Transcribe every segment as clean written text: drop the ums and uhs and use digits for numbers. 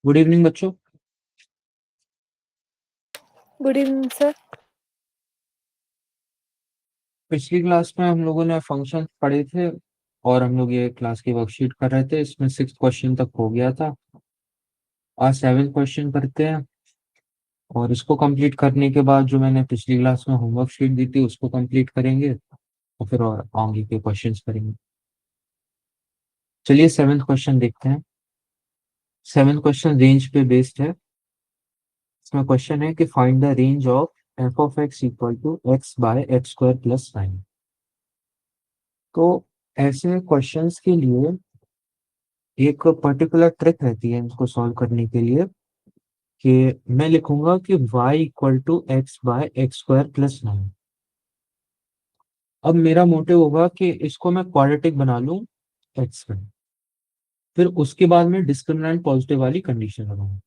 Good evening बच्चों। Good evening sir. पिछली class में हम लोगों ने फंक्शन पढ़े थे और हम लोग ये क्लास की वर्कशीट कर रहे थे। इसमें 6 क्वेश्चन तक हो गया था। आज 7 क्वेश्चन करते हैं और इसको कंप्लीट करने के बाद जो मैंने पिछली क्लास में होमवर्क शीट दी थी उसको कंप्लीट करेंगे और फिर और आगे के क्वेश्चंस करेंगे। चलिए 7th क्वेश्चन देखते हैं। 7th क्वेश्चन रेंज पे बेस्ड है। इसमें क्वेश्चन है कि find the range of f of x equal to x by x square plus 9। तो ऐसे क्वेश्चंस के लिए एक पर्टिकुलर ट्रिक रहती है इनको सॉल्व करने के लिए कि मैं लिखूंगा कि y equal to x by x square plus 9। अब मेरा मोटिव होगा कि इसको मैं क्वाड्रेटिक बना लूं x में, फिर उसके बाद में डिस्क्रिमिनेंट पॉजिटिव वाली कंडीशन लगाऊंगा।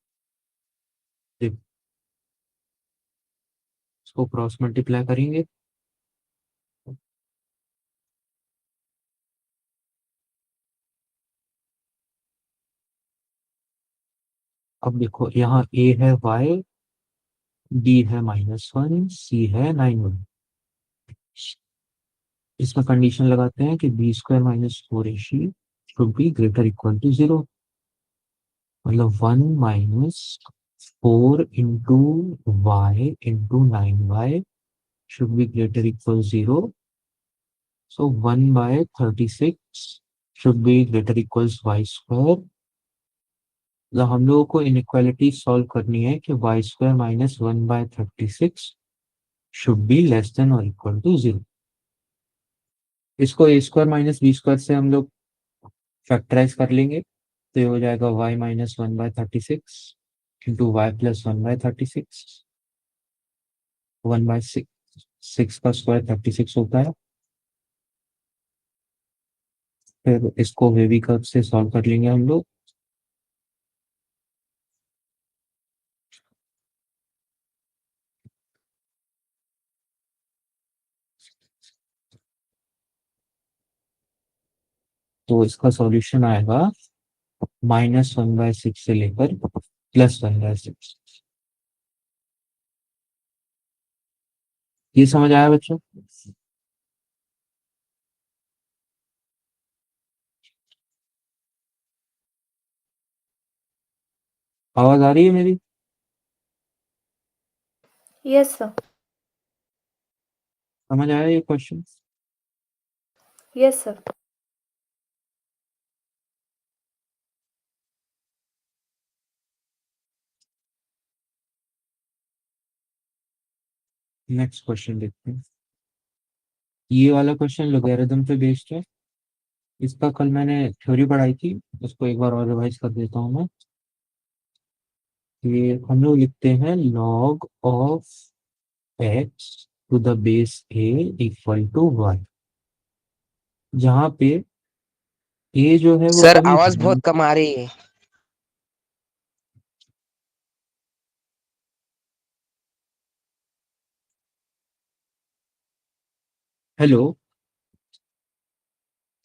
देखो, इसको क्रॉस मल्टीप्लाई करेंगे अब देखो यहाँ a है y, b है -1, c है 9 इसमें कंडीशन लगाते हैं कि b square minus 4ac should be greater equal to 0। मतलब 1 minus 4 into y into 9y should be greater equal 0. So 1 by 36 should be greater equals y square. मतलब हम लोगों को इनइक्वालिटी सॉल्व करनी है कि y square minus 1 by 36 should be less than or equal to 0. इसको a square minus b square से हम लोग फैक्टराइज कर लेंगे तो ये हो जाएगा y minus 1 by 36 into y plus 1 by 36। 1 by 6 का स्क्वायर 36 होता है। फिर इसको वेवी कर्व से सॉल्व कर लेंगे हम लोग। तो इसका सॉल्यूशन आएगा -1/6 से लेकर +1/6। ये समझ आया बच्चों? आवाज आ रही है मेरी? Yes sir. समझ आया ये question? Yes sir. Next question देखते हैं। ये वाला क्वेश्चन लोगैरिथम पे बेस्ड है। इसका कल मैंने थ्योरी पढ़ाई थी, उसको एक बार और रिवाइज कर देता हूँ मैं। ये हम लोग लिखते हैं log of x to the base a equal to y, जहाँ पे a जो है वो सर कभी आवाज बहुत कम आ रही है। हेलो,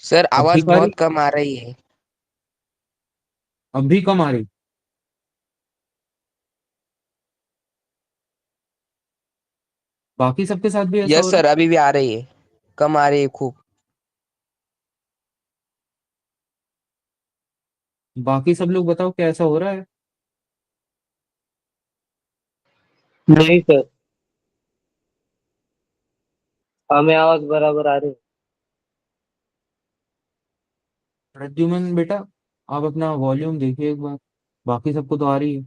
सर अब आवाज ठीक आ रही? बहुत कम आ रही है। अब भी कम आ रही? बाकी सबके साथ भी ऐसा हो यस रहा सर, अभी भी आ रही है, कम आ रही है खूब। है? बाकी सब लोग बताओ क्या ऐसा हो रहा है? नहीं सर, हमें आवाज बराबर आ रही है। प्रद्युमन बेटा, आप अपना वॉल्यूम देखिए एक बार, बाकी सबको तो आ रही है।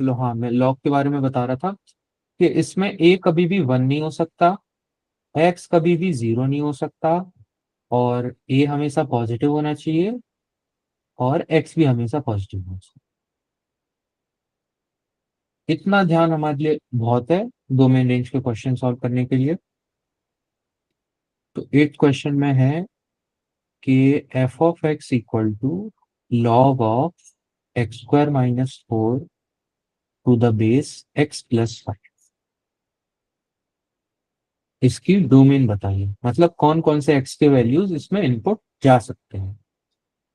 चलो हाँ, मैं लॉग के बारे में बता रहा था कि इसमें a कभी भी 1 नहीं हो सकता, x कभी भी 0 नहीं हो सकता, और a हमेशा पॉजिटिव होना चाहिए और x भी हमेशा पॉजिटिव होना चाहिए। इतना ध्यान हमारे लिए बहुत है डोमेन रेंज के क्वेश्चन सॉल्व करने के लिए। तो 8th क्वेश्चन में है कि f of x equal to log of x square minus 4 to the base x plus 5। इसकी डोमेन बताइए, मतलब कौन कौन से एक्स के वैल्यूज इसमें इनपुट जा सकते हैं।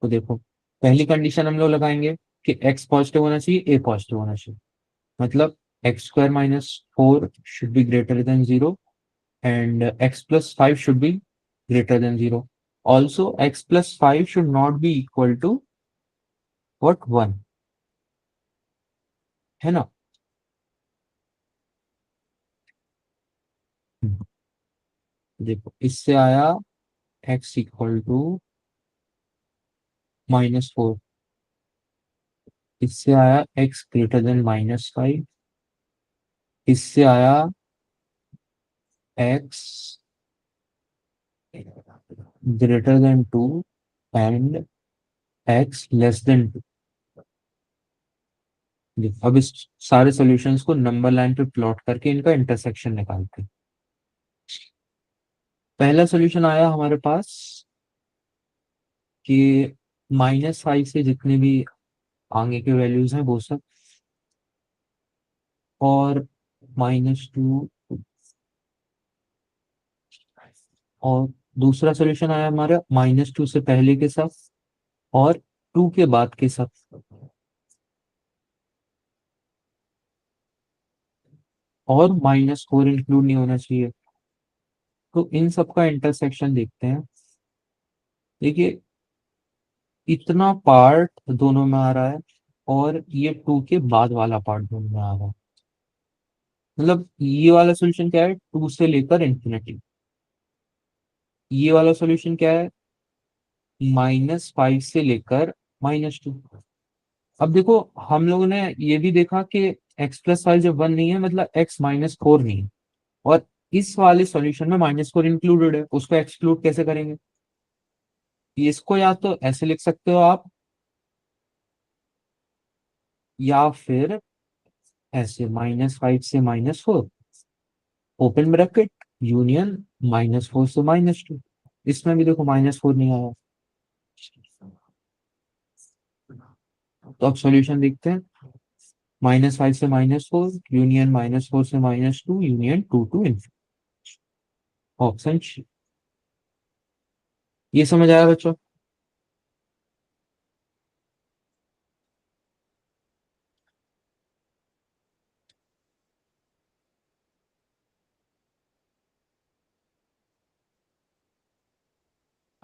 तो देखो, पहली कंडीशन हम लोग लगाएंगे कि एक्स पॉजिटिव होना चाहिए, ए पॉजिटिव होना चाहिए। मतलब x square minus 4 should be greater then 0 and x plus 5 should be greater than 0. Also, x plus 5 should not be equal to what 1, है ना। देखो, इससे आया x इक्वल टू -4, इससे आया x ग्रेटर देन -5, इससे आया x greater than 2 and x less than 2। अब इस सारे सॉल्यूशंस को नंबर लाइन पे प्लॉट करके इनका इंटरसेक्शन निकालते हैं। पहला सॉल्यूशन आया हमारे पास कि -5 से जितने भी आगे के वैल्यूज हैं वो सब, और -2, और दूसरा सॉल्यूशन आया हमारा -2 से पहले के सब और 2 के बाद के सब, और -4 इंक्लूड नहीं होना चाहिए। तो इन सब का इंटरसेक्शन देखते हैं। देखिए, इतना पार्ट दोनों में आ रहा है और ये 2 के बाद वाला पार्ट दोनों में आ रहा है। मतलब ये वाला सॉल्यूशन क्या है, 2 से लेकर इंफिनिटी। ये वाला सॉल्यूशन क्या है, -5 से लेकर -2। अब देखो, हम लोगों ने ये भी देखा कि x प्लस 5 जब 1 नहीं है मतलब x -4 नहीं है, और इस वाले सॉल्यूशन में -4 इंक्लूडेड है, उसको एक्सक्लूड कैसे करेंगे। इसको या तो ऐसे लिख सकते हो आप, या फिर ऐसे -5 से -4 ओपन ब्रैकेट यूनियन -4 से -2। इसमें भी देखो -4 नहीं आया। तो अब सॉल्यूशन देखते हैं, -5 से -4 यूनियन -4 से -2 यूनियन 2 टू इन्फिनिटी। ऑप्शन ये समझ आया बच्चों।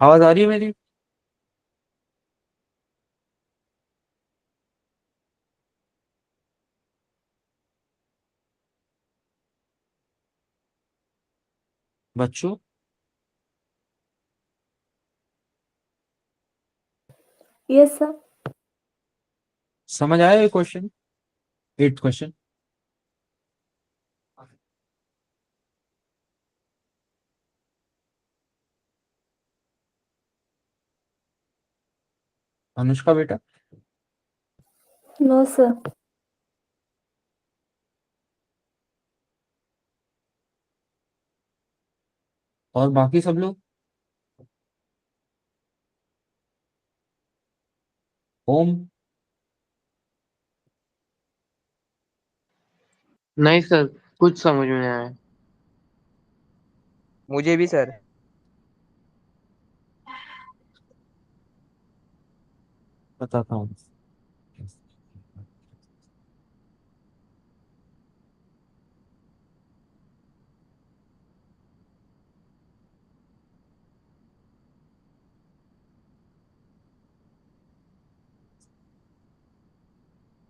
आवाज आ रही है मेरी। बच्चों, Yes, sir. समझ आया ये क्वेश्चन, 8th क्वेश्चन। अनुष्का बेटा, No, sir. और बाकी सब लोग, ओम, नहीं सर, कुछ समझ में नहीं आया। मुझे भी सर। बताता हूँ।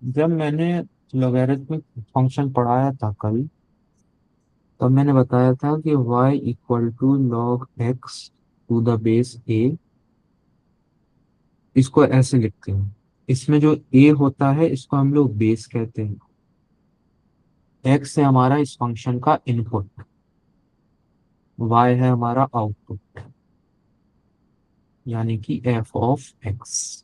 जब मैंने लॉगरिथमिक फंक्शन पढ़ाया था कल, तब मैंने बताया था कि y equal to log x to the base a। इसको ऐसे लिखते हैं, इसमें जो a होता है इसको हम लोग बेस कहते हैं, x है हमारा इस फंक्शन का इनपुट, y है हमारा आउटपुट, यानी कि f ऑफ x।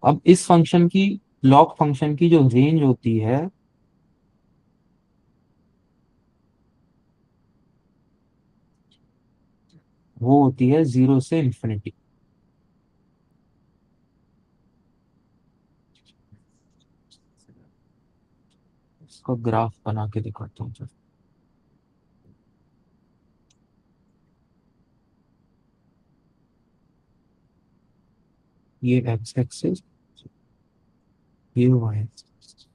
अब इस फंक्शन की, लॉग फंक्शन की जो रेंज होती है वो होती है 0 से इंफिनिटी। इसको ग्राफ बना के दिखाता हूँ। ये एक्स एक्सिस, ये वाई एक्सिस।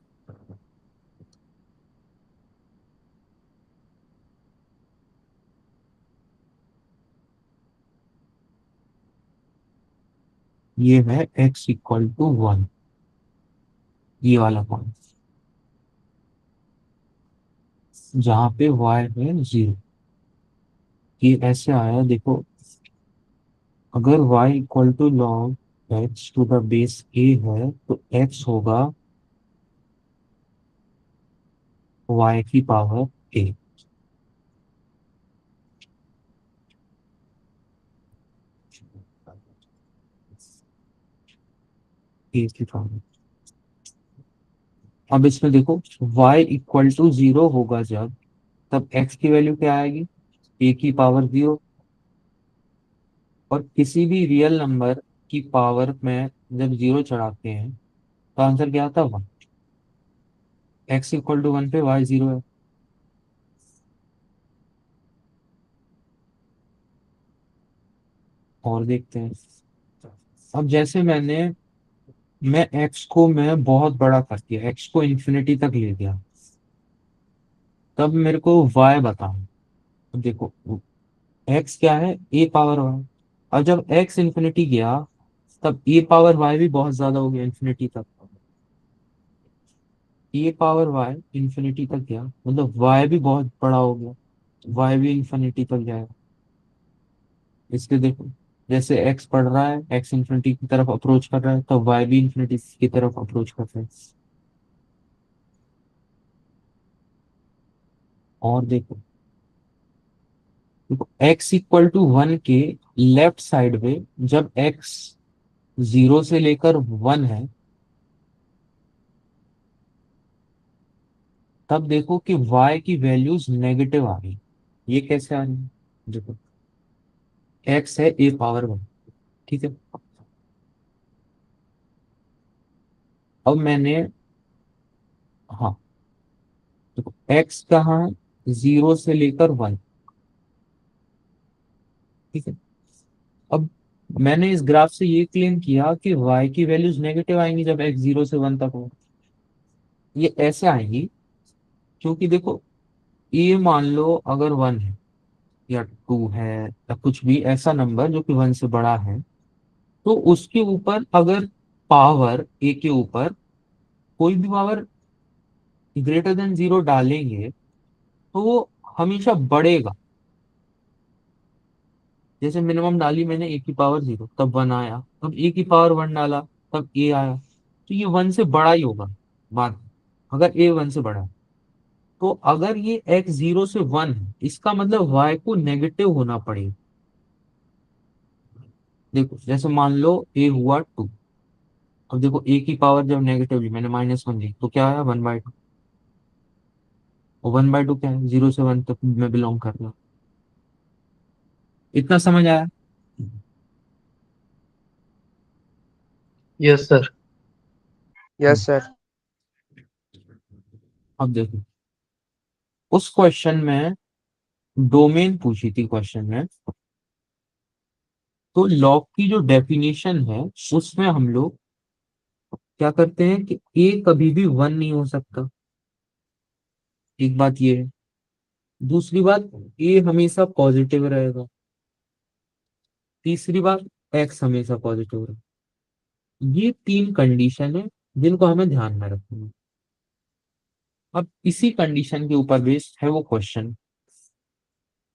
ये है x इक्वल टू 1, ये वाला पॉइंट जहाँ पे y है 0। ये ऐसे आया देखो, अगर y equal to log x to the base a है तो x होगा y की पावर a। a की पावर, अब इसमें देखो y इक्वल टू 0 होगा जब, तब x की वैल्यू क्या आएगी, a की पावर 0। और किसी भी रियल नंबर की पावर में जब 0 चढ़ाते हैं तो आंसर क्या आता है 1। x इक्वल टू 1 पे y 0 है। और देखते हैं, अब जैसे मैं x को मैं बहुत बड़ा कर दिया, x को इन्फिनिटी तक ले गया, तब मेरे को y बताओ। अब देखो x क्या है, a पावर y। और जब x इन्फिनिटी गया तब a पावर y भी बहुत ज्यादा हो गया इन्फिनिटी तक। a पावर y इन्फिनिटी तक गया मतलब y भी बहुत बड़ा हो गया, y भी इन्फिनिटी तक जाएगा। इसके देखो, जैसे x बढ़ रहा है, x इन्फिनिटी की तरफ अप्रोच कर रहा है, तो y भी इन्फिनिटी की तरफ अप्रोच कर रहा है। और देखो x इक्वल टू 1 के लेफ्ट साइड पे जब x 0 से लेकर 1 है, तब देखो कि y की वैल्यूज नेगेटिव आ रही। ये कैसे आ रही है, देखो x है a पावर 1, ठीक है। अब मैंने, हाँ देखो x कहाँ है, 0 से लेकर 1, ठीक है। अब मैंने इस ग्राफ से ये क्लेम किया कि y की वैल्यूज नेगेटिव आएंगी जब x 0 से 1 तक हो। ये ऐसे आएंगी क्योंकि देखो a मान लो अगर 1 है या 2 है या कुछ भी ऐसा नंबर जो कि 1 से बड़ा है, तो उसके ऊपर अगर पावर a के ऊपर कोई भी पावर ग्रेटर देन 0 डालेंगे तो वो हमेशा बढ़ेगा। जैसे मिनिमम डाली मैंने a की पावर 0 तब 1 आया, तब a की पावर 1 डाला तब a आया, तो ये 1 से बड़ा ही होगा बाद में, अगर a 1 से बड़ा है। तो अगर ये x 0 से 1 है, इसका मतलब y को नेगेटिव होना पड़ेगा। देखो जैसे मान लो a हुआ 2, अब देखो a की पावर जब नेगेटिव ली मैंने -1 ली तो क्या आया 1/2। और 1/2 क्या है, 0 से 1 तक में बिलोंग कर रहा। इतना समझ आया। Yes sir. Hmm, yes sir. अब देखो उस क्वेश्चन में डोमेन पूछी थी क्वेश्चन में, तो लॉग की जो डेफिनेशन है उसमें हम लोग क्या करते हैं कि ए कभी भी 1 नहीं हो सकता, एक बात ये है। दूसरी बात, ए हमेशा पॉजिटिव रहेगा। तीसरी बात, एक्स हमेशा पॉजिटिव रहेगा। ये 3 कंडीशन है जिनको हमें ध्यान में रखना है। अब इसी कंडीशन के ऊपर बेस्ड है वो क्वेश्चन,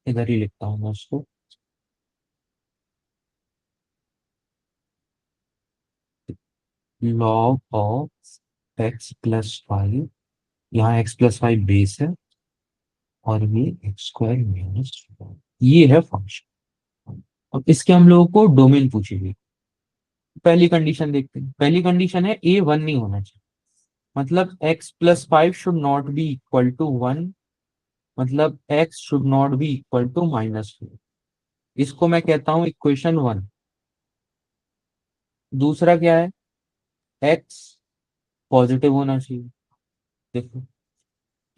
इधर ही लिखता हूँ मैं उसको। Log of x plus five, यहाँ एक्स प्लस फाइव बेस है और ये एक्स स्क्वायर माइनस, ये है फंक्शन। अब इसके हम लोगों को डोमेन पूछेगी। पहली कंडीशन देखते हैं, पहली कंडीशन है ए 1 नहीं होना चाहिए, मतलब x plus five should not be equal to 1, मतलब x should not be equal to -4। इसको मैं कहता हूं इक्वेशन 1। दूसरा क्या है, एक्स पॉजिटिव होना चाहिए। देखो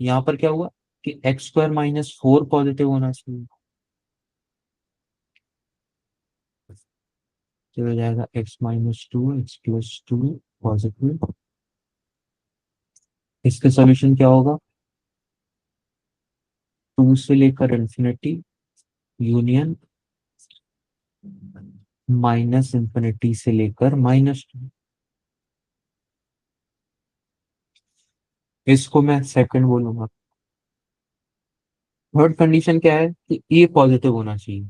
यहाँ पर क्या हुआ कि x² - 4 पॉजिटिव होना चाहिए। तो हो जाएगा x-2 x+2 पॉजिटिव। इसका सॉल्यूशन क्या होगा? 2 से लेकर इंफिनिटी यूनियन माइनस इंफिनिटी से लेकर -2। इसको मैं सेकंड बोलूंगा। थर्ड कंडीशन क्या है कि ए पॉजिटिव होना चाहिए,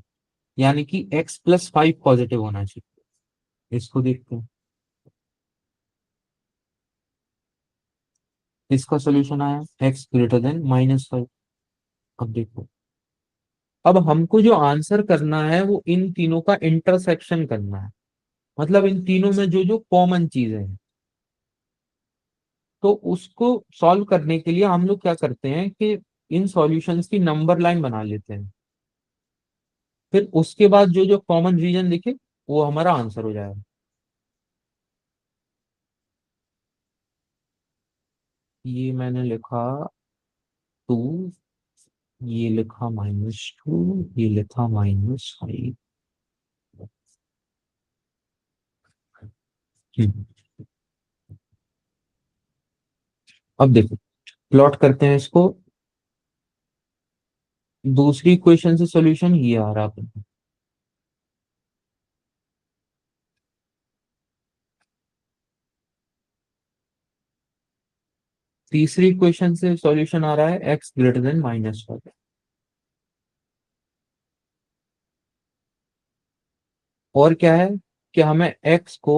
यानी कि x+5 पॉजिटिव होना चाहिए। इसको देखते हैं। इसका सॉल्यूशन आया x ग्रेटर देन -5। अब देखो, अब हमको जो आंसर करना है वो इन तीनों का इंटरसेक्शन करना है, मतलब इन तीनों में जो जो कॉमन चीजें हैं। तो उसको सॉल्व करने के लिए हम लोग क्या करते हैं कि इन सॉल्यूशंस की नंबर लाइन बना लेते हैं। फिर उसके बाद जो जो कॉमन रीजन दिखे वो हमारा आंसर हो जाएगा। ये मैंने लिखा 2, ये लिखा -2, ये लिखा -5। अब देखो, प्लॉट करते हैं इसको। दूसरी इक्वेशन से सॉल्यूशन ये आ रहा है। तीसरी इक्वेशन से सॉल्यूशन आ रहा है x ग्रेटर देन -5। और क्या है कि हमें x को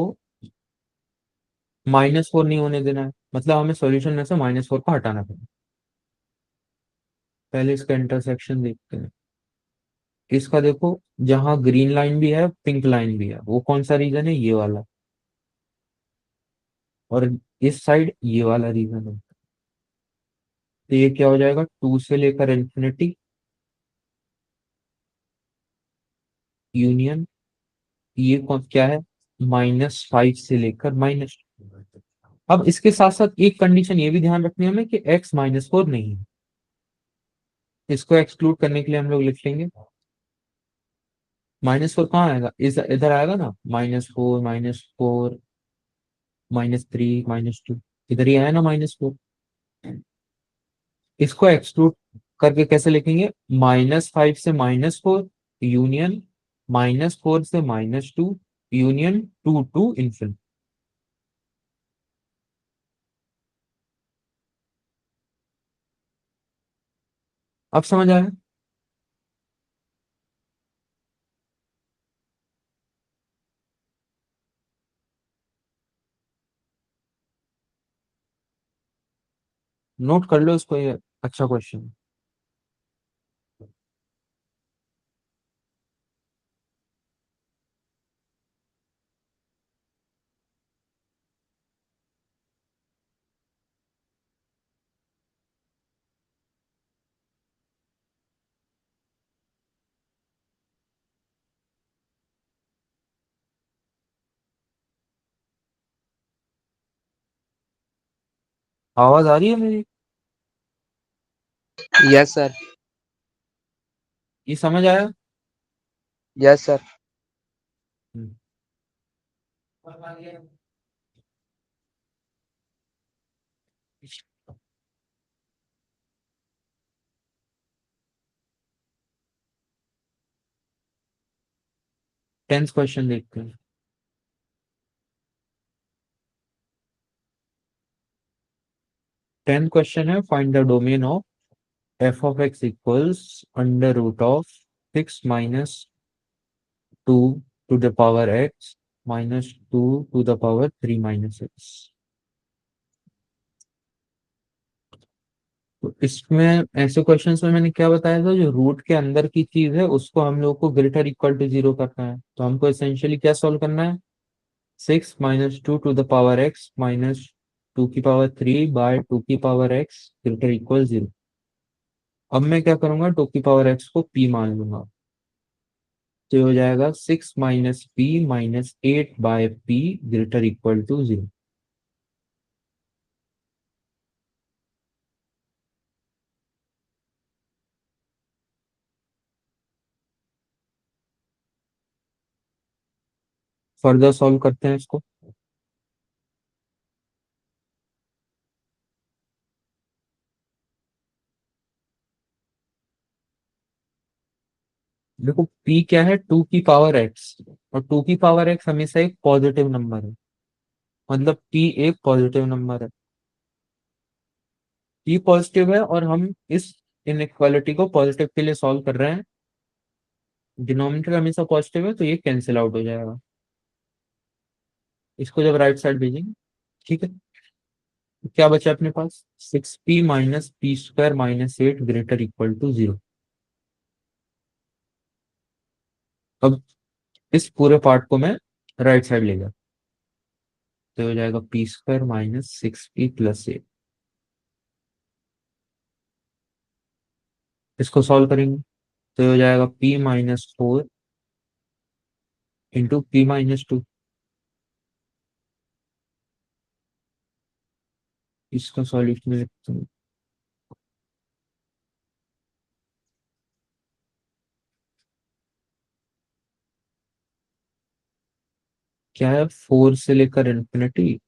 -4 नहीं होने देना है, मतलब हमें सॉल्यूशन में से -4 को हटाना पड़ेगा। पहले इसका इंटरसेक्शन देखते हैं। इसका देखो, जहां ग्रीन लाइन भी है पिंक लाइन भी है, वो कौन सा रीजन है? ये वाला। और इस साइड ये वाला रीजन है। तो ये क्या हो जाएगा? 2 से लेकर इंफिनिटी यूनियन, ये कौन क्या है? -5 से लेकर -2। अब इसके साथ साथ एक कंडीशन ये भी ध्यान रखनी है हमें कि x -4 नहीं है। इसको एक्सक्लूड करने के लिए हम लोग लिख लेंगे -4 कहाँ आएगा? इस इधर आएगा ना, -4 -4 -3 -2, इधर ही आया ना -4। इसको एक्सक्लूड करके कैसे लिखेंगे? -5 से -4 यूनियन -4 से -2 यूनियन 2 टू इन्फिनिटी। अब समझ आया? नोट कर लो इसको, ये अच्छा क्वेश्चन। आवाज आ रही है मेरी? Yes sir. ये समझ आया? Yes sir. हम्म। 10th क्वेश्चन देखते हैं। 10th क्वेश्चन है, find the domain of f of x equals under root of 6 minus 2 to the power x minus 2 to the power 3 minus x। तो इसमें ऐसे क्वेश्चंस में मैंने क्या बताया था, जो रूट के अंदर की चीज है उसको हम लोग को ग्रेटर इक्वल टू 0 करना है। तो हमको एसेंशियली क्या सॉल्व करना है? 6 - 2 to the power x minus 2 की पावर 3 by 2 की पावर x ग्रेटर इक्वल 0। अब मैं क्या करूंगा, 2 की पावर x को p मान लूंगा। तो ये हो जाएगा 6 - p - 8 by p greater equal to 0। Further solve करते हैं इसको। देखो p क्या है, 2 की पावर x, और 2 की पावर x हमेशा एक पॉजिटिव नंबर है, मतलब p एक पॉजिटिव नंबर है। p पॉजिटिव है और हम इस इनइक्वालिटी को पॉजिटिव के लिए सॉल्व कर रहे हैं। डिनोमिनेटर हमेशा पॉजिटिव है तो ये कैंसिल आउट हो जाएगा, इसको जब राइट साइड भेजेंगे। ठीक है, तो क्या बचा अपने पास, 6p - p² - 8 greater equal to 0। अब इस पूरे पार्ट को मैं राइट साइड ले गया, तो हो जाएगा p² - 6p + 8। इसको सॉल्व करेंगे तो हो जाएगा p - 4 × p - 2। इसका सॉल्यूशन लिखते हैं, क्या है, 4 से लेकर इन्फिनिटी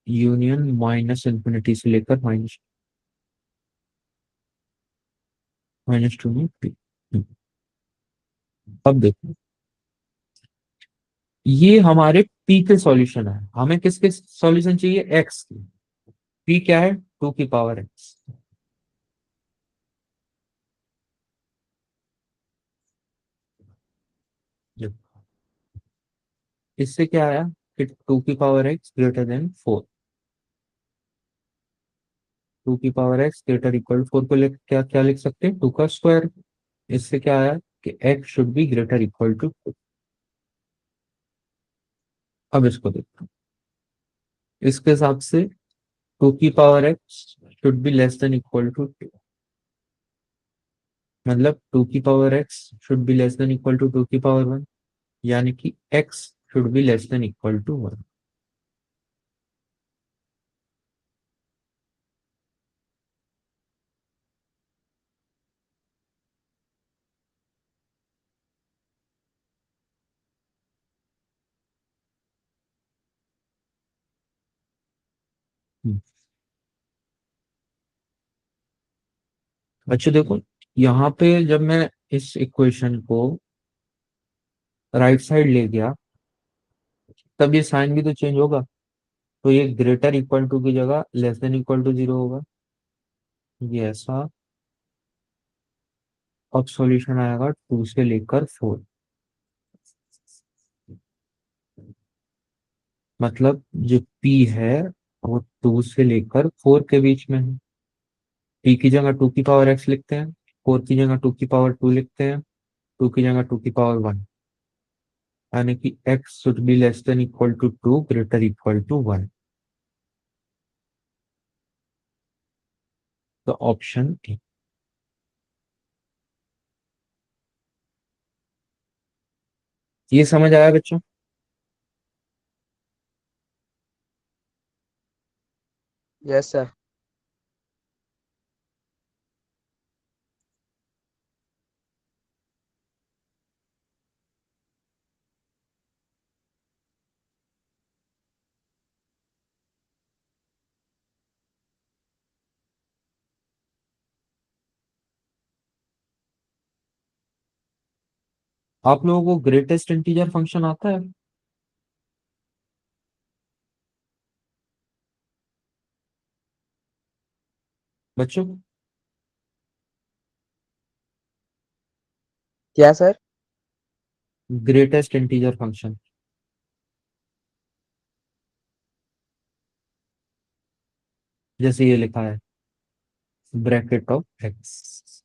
यूनियन -इन्फिनिटी से लेकर -2 में p। अब देखो, ये हमारे p के सॉल्यूशन है, हमें किसके सॉल्यूशन चाहिए, x की। p क्या है, 2 की पावर x। इससे क्या आया कि 2 की पावर x ग्रेटर देन 4। 2 की पावर x ग्रेटर इक्वल 4 को क्या क्या लिख सकते हैं, 2 का स्क्वायर। इससे क्या आया कि x should be greater equal to 2। अब इसको देखो, इसके हिसाब से 2 की power x should be less than equal to 2, मतलब 2 की power x should be less than equal to 2 की पावर 1, यानी कि x should be less than equal to 1। अच्छा देखो, यहाँ पे जब मैं इस इक्वेशन को राइट साइड ले गया, तब ये साइन भी तो चेंज होगा, तो ये ग्रेटर इक्वल टू की जगह लेस देन इक्वल टू 0 होगा। ये ऐसा, अब सॉल्यूशन आएगा 2 से लेकर 4, मतलब जो p है वो 2 से लेकर 4 के बीच में है। p की जगह 2 की पावर x लिखते हैं, 4 की जगह 2 की पावर 2 लिखते हैं, 2 की जगह 2 की पावर 1, यानी कि x should be less than equal to 2 greater equal to 1। तो ऑप्शन ए। ये समझ आया बच्चों। Yes sir. आप लोगों को ग्रेटेस्ट इंटीजर फंक्शन आता है बच्चों? क्या सर? ग्रेटेस्ट इंटीजर फंक्शन, जैसे ये लिखा है ब्रैकेट ऑफ एक्स,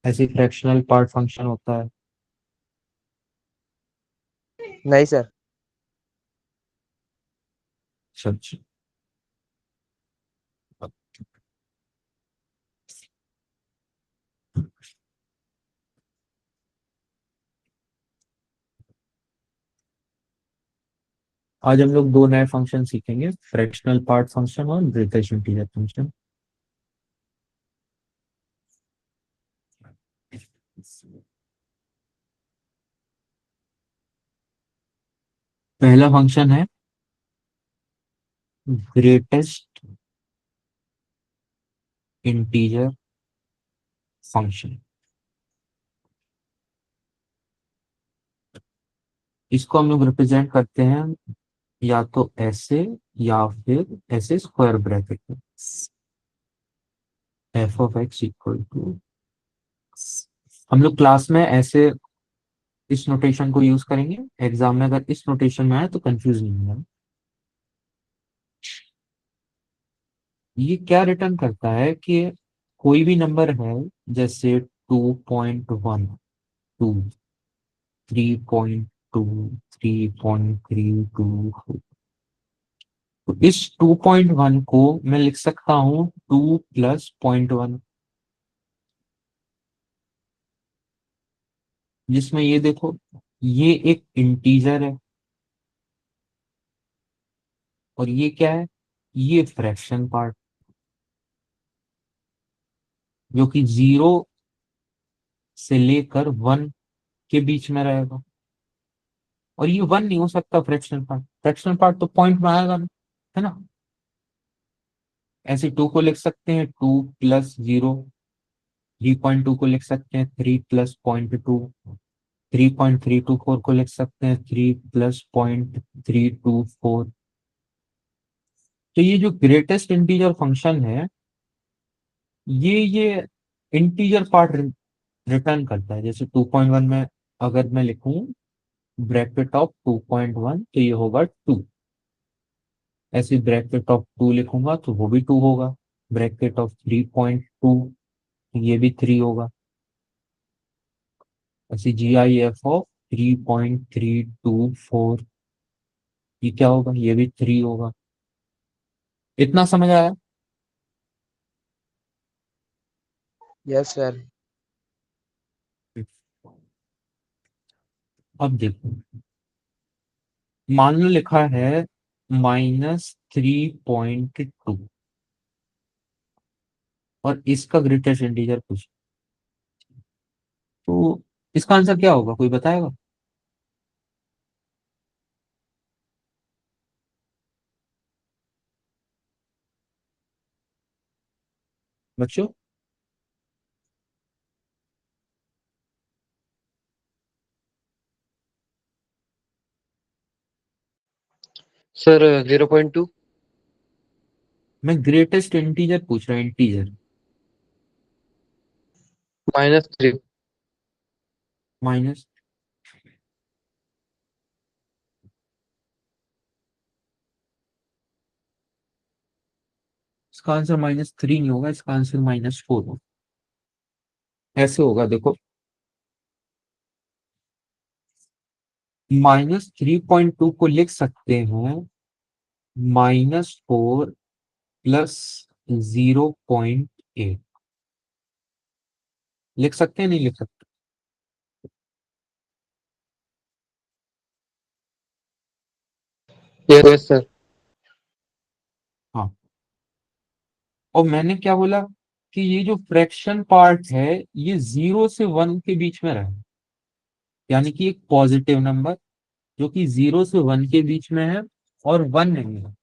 ऐसे फ्रैक्शनल पार्ट फंक्शन होता है। नहीं सर। सच। आज हम लोग 2 नए फंक्शन सीखेंगे, फ्रैक्शनल पार्ट फंक्शन और ग्रेटेस्ट इंटीजर फंक्शन। पहला फंक्शन है ग्रेटेस्ट इंटीजर फंक्शन। इसको हम लोग रिप्रेजेंट करते हैं या तो ऐसे या फिर ऐसे स्क्वायर ब्रैकेट में, f of x equal to, हम लोग क्लास में ऐसे इस नोटेशन को यूज करेंगे। एग्जाम में अगर इस नोटेशन में आए तो कंफ्यूज नहीं होगा। ये क्या रिटर्न करता है कि कोई भी नंबर है, जैसे 2.1, 2, 3.2, 3.32, तो इस 2.1 को मैं लिख सकता हूं 2 प्लस 0.1, जिसमें ये देखो, ये एक इंटीजर है और ये क्या है, ये फ्रैक्शन पार्ट, जो कि 0 से लेकर 1 के बीच में रहेगा। और ये 1 नहीं हो सकता फ्रैक्शनल पार्ट, फ्रैक्शनल पार्ट तो पॉइंट में आएगा ना, है ना। ऐसे 2 को लिख सकते हैं 2 प्लस 0, 3.2 को लिख सकते हैं 3 प्लस 0.2, 3.324 को लिख सकते हैं 3 प्लस 0.324। तो ये जो ग्रेटेस्ट इंटीजर फंक्शन है, ये इंटीजर पार्ट रिटर्न करता है। जैसे 2.1 में अगर मैं लिखूं ब्रैकेट ऑफ 2.1 तो ये होगा 2, ऐसे ब्रैकेट ऑफ 2 लिखूंगा तो वो भी 2 होगा, ब्रैकेट ऑफ 3.2 ये भी 3 होगा, ऐसे GIF ऑफ 3.324 ये क्या होगा, ये भी 3 होगा। इतना समझ आया। Yes sir. अब देखो, मान लो लिखा है -3.2 और इसका ग्रेटेस्ट इंटीजर कुछ, तो इसका आंसर क्या होगा, कोई बताएगा बच्चों? सर 0.2। मैं ग्रेटेस्ट इंटीजर पूछ रहा हूँ, इंटीजर। -3। माइनस, इसका आंसर -3 नहीं होगा, इसका आंसर -4 होगा। ऐसे होगा देखो, -3.2 को लिख सकते हैं -4 प्लस 0.8, लिख सकते हैं नहीं लिख सकते? Yes sir. हाँ, और मैंने क्या बोला कि ये जो फ्रैक्शन पार्ट है ये 0 से 1 के बीच में रहे, यानी कि एक पॉजिटिव नंबर जो कि 0 से 1 के बीच में है और 1 नहीं है।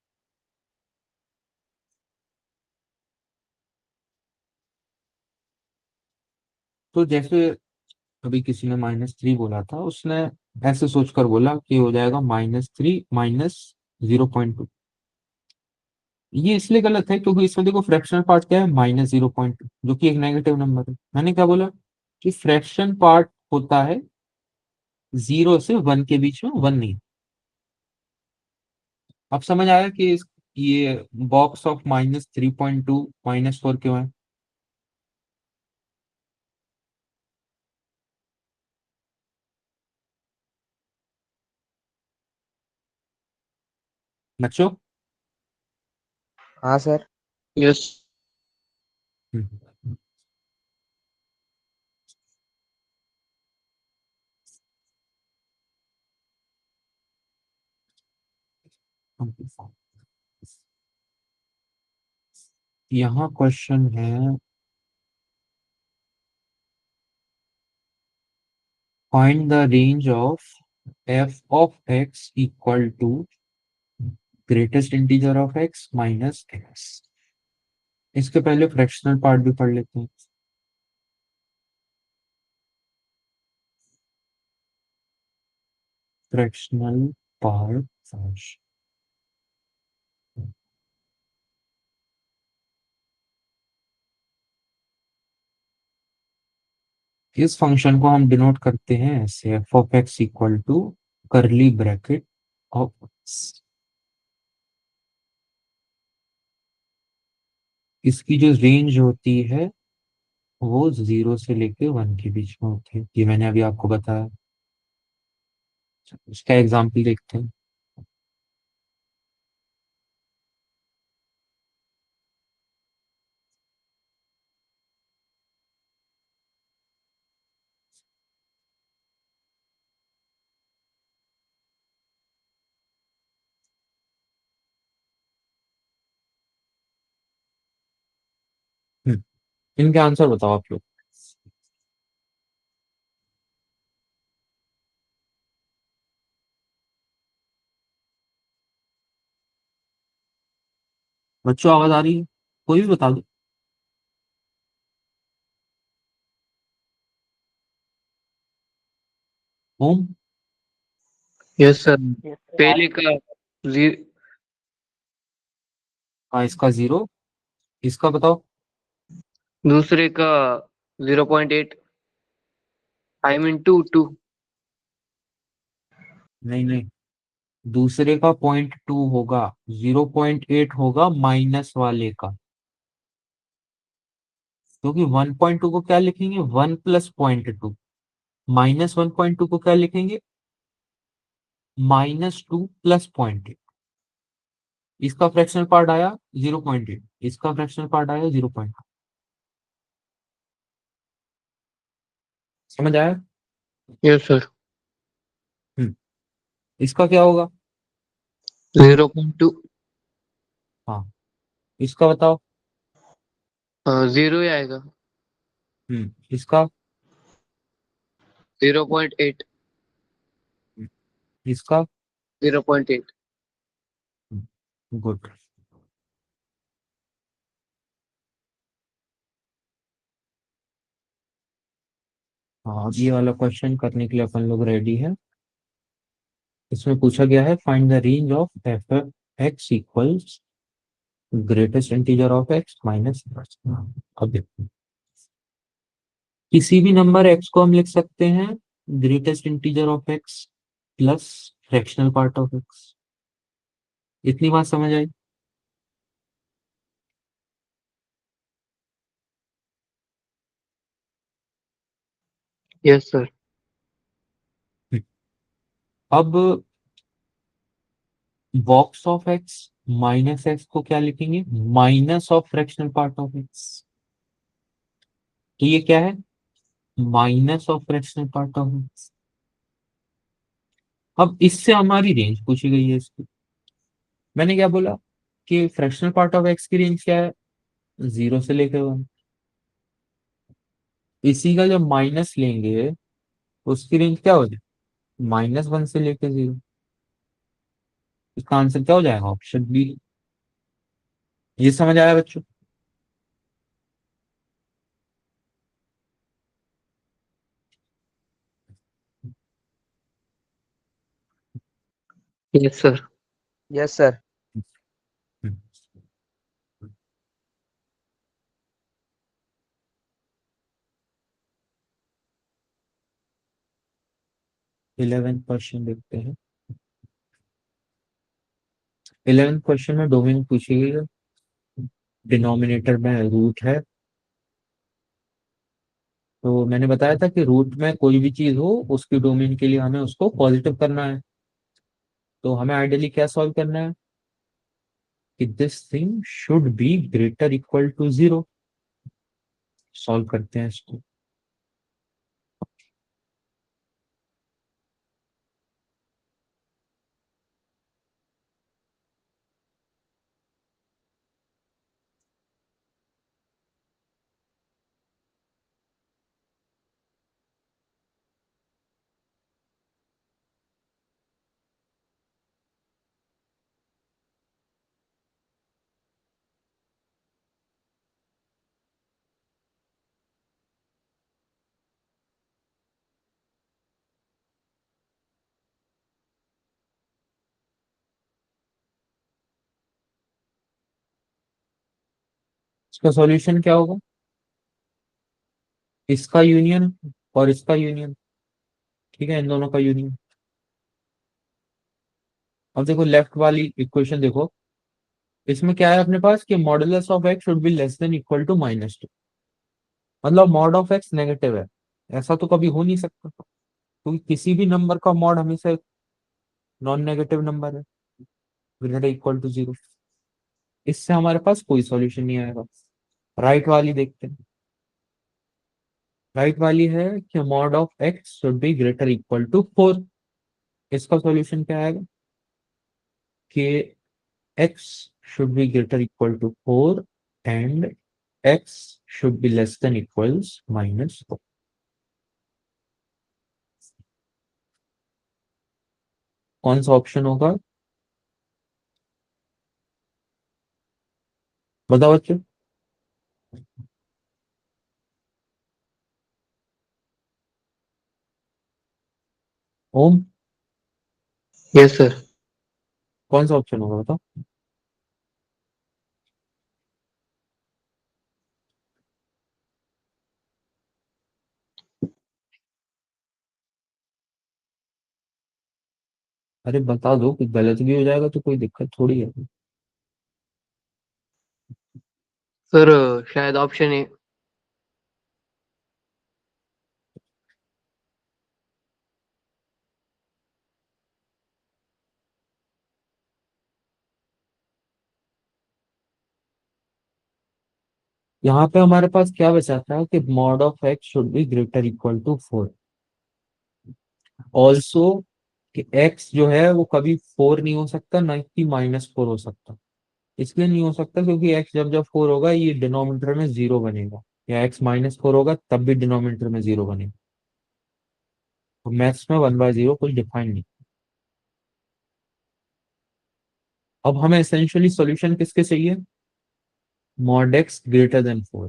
तो जैसे अभी किसी ने -3 बोला था, उसने ऐसे सोचकर बोला कि हो जाएगा -3 -0.2। ये इसलिए गलत है क्योंकि इसमें देखो फ्रैक्शनल पार्ट क्या है, -0.2, जो कि एक नेगेटिव नंबर है। मैंने क्या बोला कि फ्रैक्शन पार्ट होता है 0 से 1 के बीच में, 1 नहीं। अब समझ आया कि ये बॉक्स ऑफ -3.2 -4 क्यों है। बच्चों, हाँ सर। यस। हम्म, यहाँ क्वेश्चन है, find the range of f of x equal to greatest integer of x minus x. इसके पहले फ्रैक्शनल पार्ट भी पढ़ लेते हैं। Fractional part first. इस फंक्शन को हम डिनोट करते हैं ऐसे, f of x equal to curly bracket of x. इसकी जो रेंज होती है वो 0 से लेके 1 के बीच में होती है, ये मैंने अभी आपको बताया। इसका एग्जाम्पल देखते हैं। हम्म, इनके आंसर बताओ आप लोग। बच्चों आवाज आ रही है? कोई भी बता दो। ओम। Yes sir. पहले का जी, हाँ, इसका 0। इसका बताओ। दूसरे का 0.8, आई मीन टू। नहीं नहीं, दूसरे का 0.2 होगा, 0.8 होगा माइनस वाले का। क्योंकि 1.2 को क्या लिखेंगे, 1 प्लस 0.2। माइनस 1.2 को क्या लिखेंगे, -2 प्लस 0.8। इसका फ्रैक्शनल पार्ट आया 0.8, इसका फ्रैक्शनल पार्ट आया 0.2। समझ आया? Yes sir. हम्म। इसका क्या होगा? 0.2। हाँ, इसका बताओ। जीरो ही आएगा। इसका। 0.8। हम्म, इसका। 0.8। गुड। हाँ, अब ये वाला क्वेश्चन करने के लिए अपन लोग रेडी है। इसमें पूछा गया है find the range of F x equals greatest integer of x minus. अब देखो, किसी भी नंबर एक्स को हम लिख सकते हैं greatest integer of x plus fractional part of x. इतनी बात समझ आई? Yes sir. अब box of x minus x को क्या लिखेंगे, minus of fractional part of x. तो ये क्या है, minus of fractional part of x. अब इससे हमारी रेंज पूछी गई है इसकी। मैंने क्या बोला कि फ्रैक्शनल पार्ट ऑफ एक्स की रेंज क्या है, 0 से लेकर 1। इसी का जब माइनस लेंगे उसकी रेंज क्या हो जाए, -1 से लेकर 0। इसका आंसर क्या हो जाएगा, ऑप्शन बी। ये समझ आया बच्चों? Yes sir. Yes sir. 11 question देखते हैं। 11 क्वेश्चन में डोमेन पूछी गई है, डिनोमिनेटर में रूट है। तो मैंने बताया था कि रूट में कोई भी चीज हो उसकी डोमेन के लिए हमें उसको पॉजिटिव करना है। तो हमें आइडियली क्या सॉल्व करना है कि this thing should be greater equal to 0। Solve करते हैं इसको। इसका सॉल्यूशन क्या होगा? इसका यूनियन और इसका यूनियन, ठीक है, इन दोनों का यूनियन। अब देखो लेफ्ट वाली इक्वेशन देखो, इसमें क्या है अपने पास कि modulus of x should be less than equal to -2। मतलब मॉड ऑफ एक्स नेगेटिव है, ऐसा तो कभी हो नहीं सकता, क्योंकि किसी भी नंबर का मॉड हमेशा नॉन नेगेटिव नंबर है, ग्रेटर इक्वल टू 0। इससे हमारे पास कोई सॉल्यूशन नहीं आएगा। राइट वाली देखते हैं। राइट वाली है कि mod of x should be greater equal to 4। इसका सॉल्यूशन क्या आएगा कि x should be greater equal to 4 and x should be less than equals -4। कौन सा ऑप्शन होगा बताओ बच्चों? ओम, यस सर। कौन सा ऑप्शन होगा बताओ? अरे बता दो, कुछ गलत भी हो जाएगा तो कोई दिक्कत थोड़ी है। सर शायद ऑप्शन ए। यहाँ पे हमारे पास क्या बचा था कि mod of x should be greater equal to 4। Also कि एक्स जो है वो कभी 4 नहीं हो सकता, ना कि -4 हो सकता। इसलिए नहीं हो सकता क्योंकि एक्स जब जब 4 होगा ये डिनोमिनेटर में 0 बनेगा, या एक्स -4 होगा तब भी डिनोमिनेटर में 0 बनेगा। तो मैथ्स में 1/0 कुछ डिफाइन नहीं। अब हमें एसेंशियली सॉल्यूशन किसके चाहिए? मॉड एक्स ग्रेटर देन 4,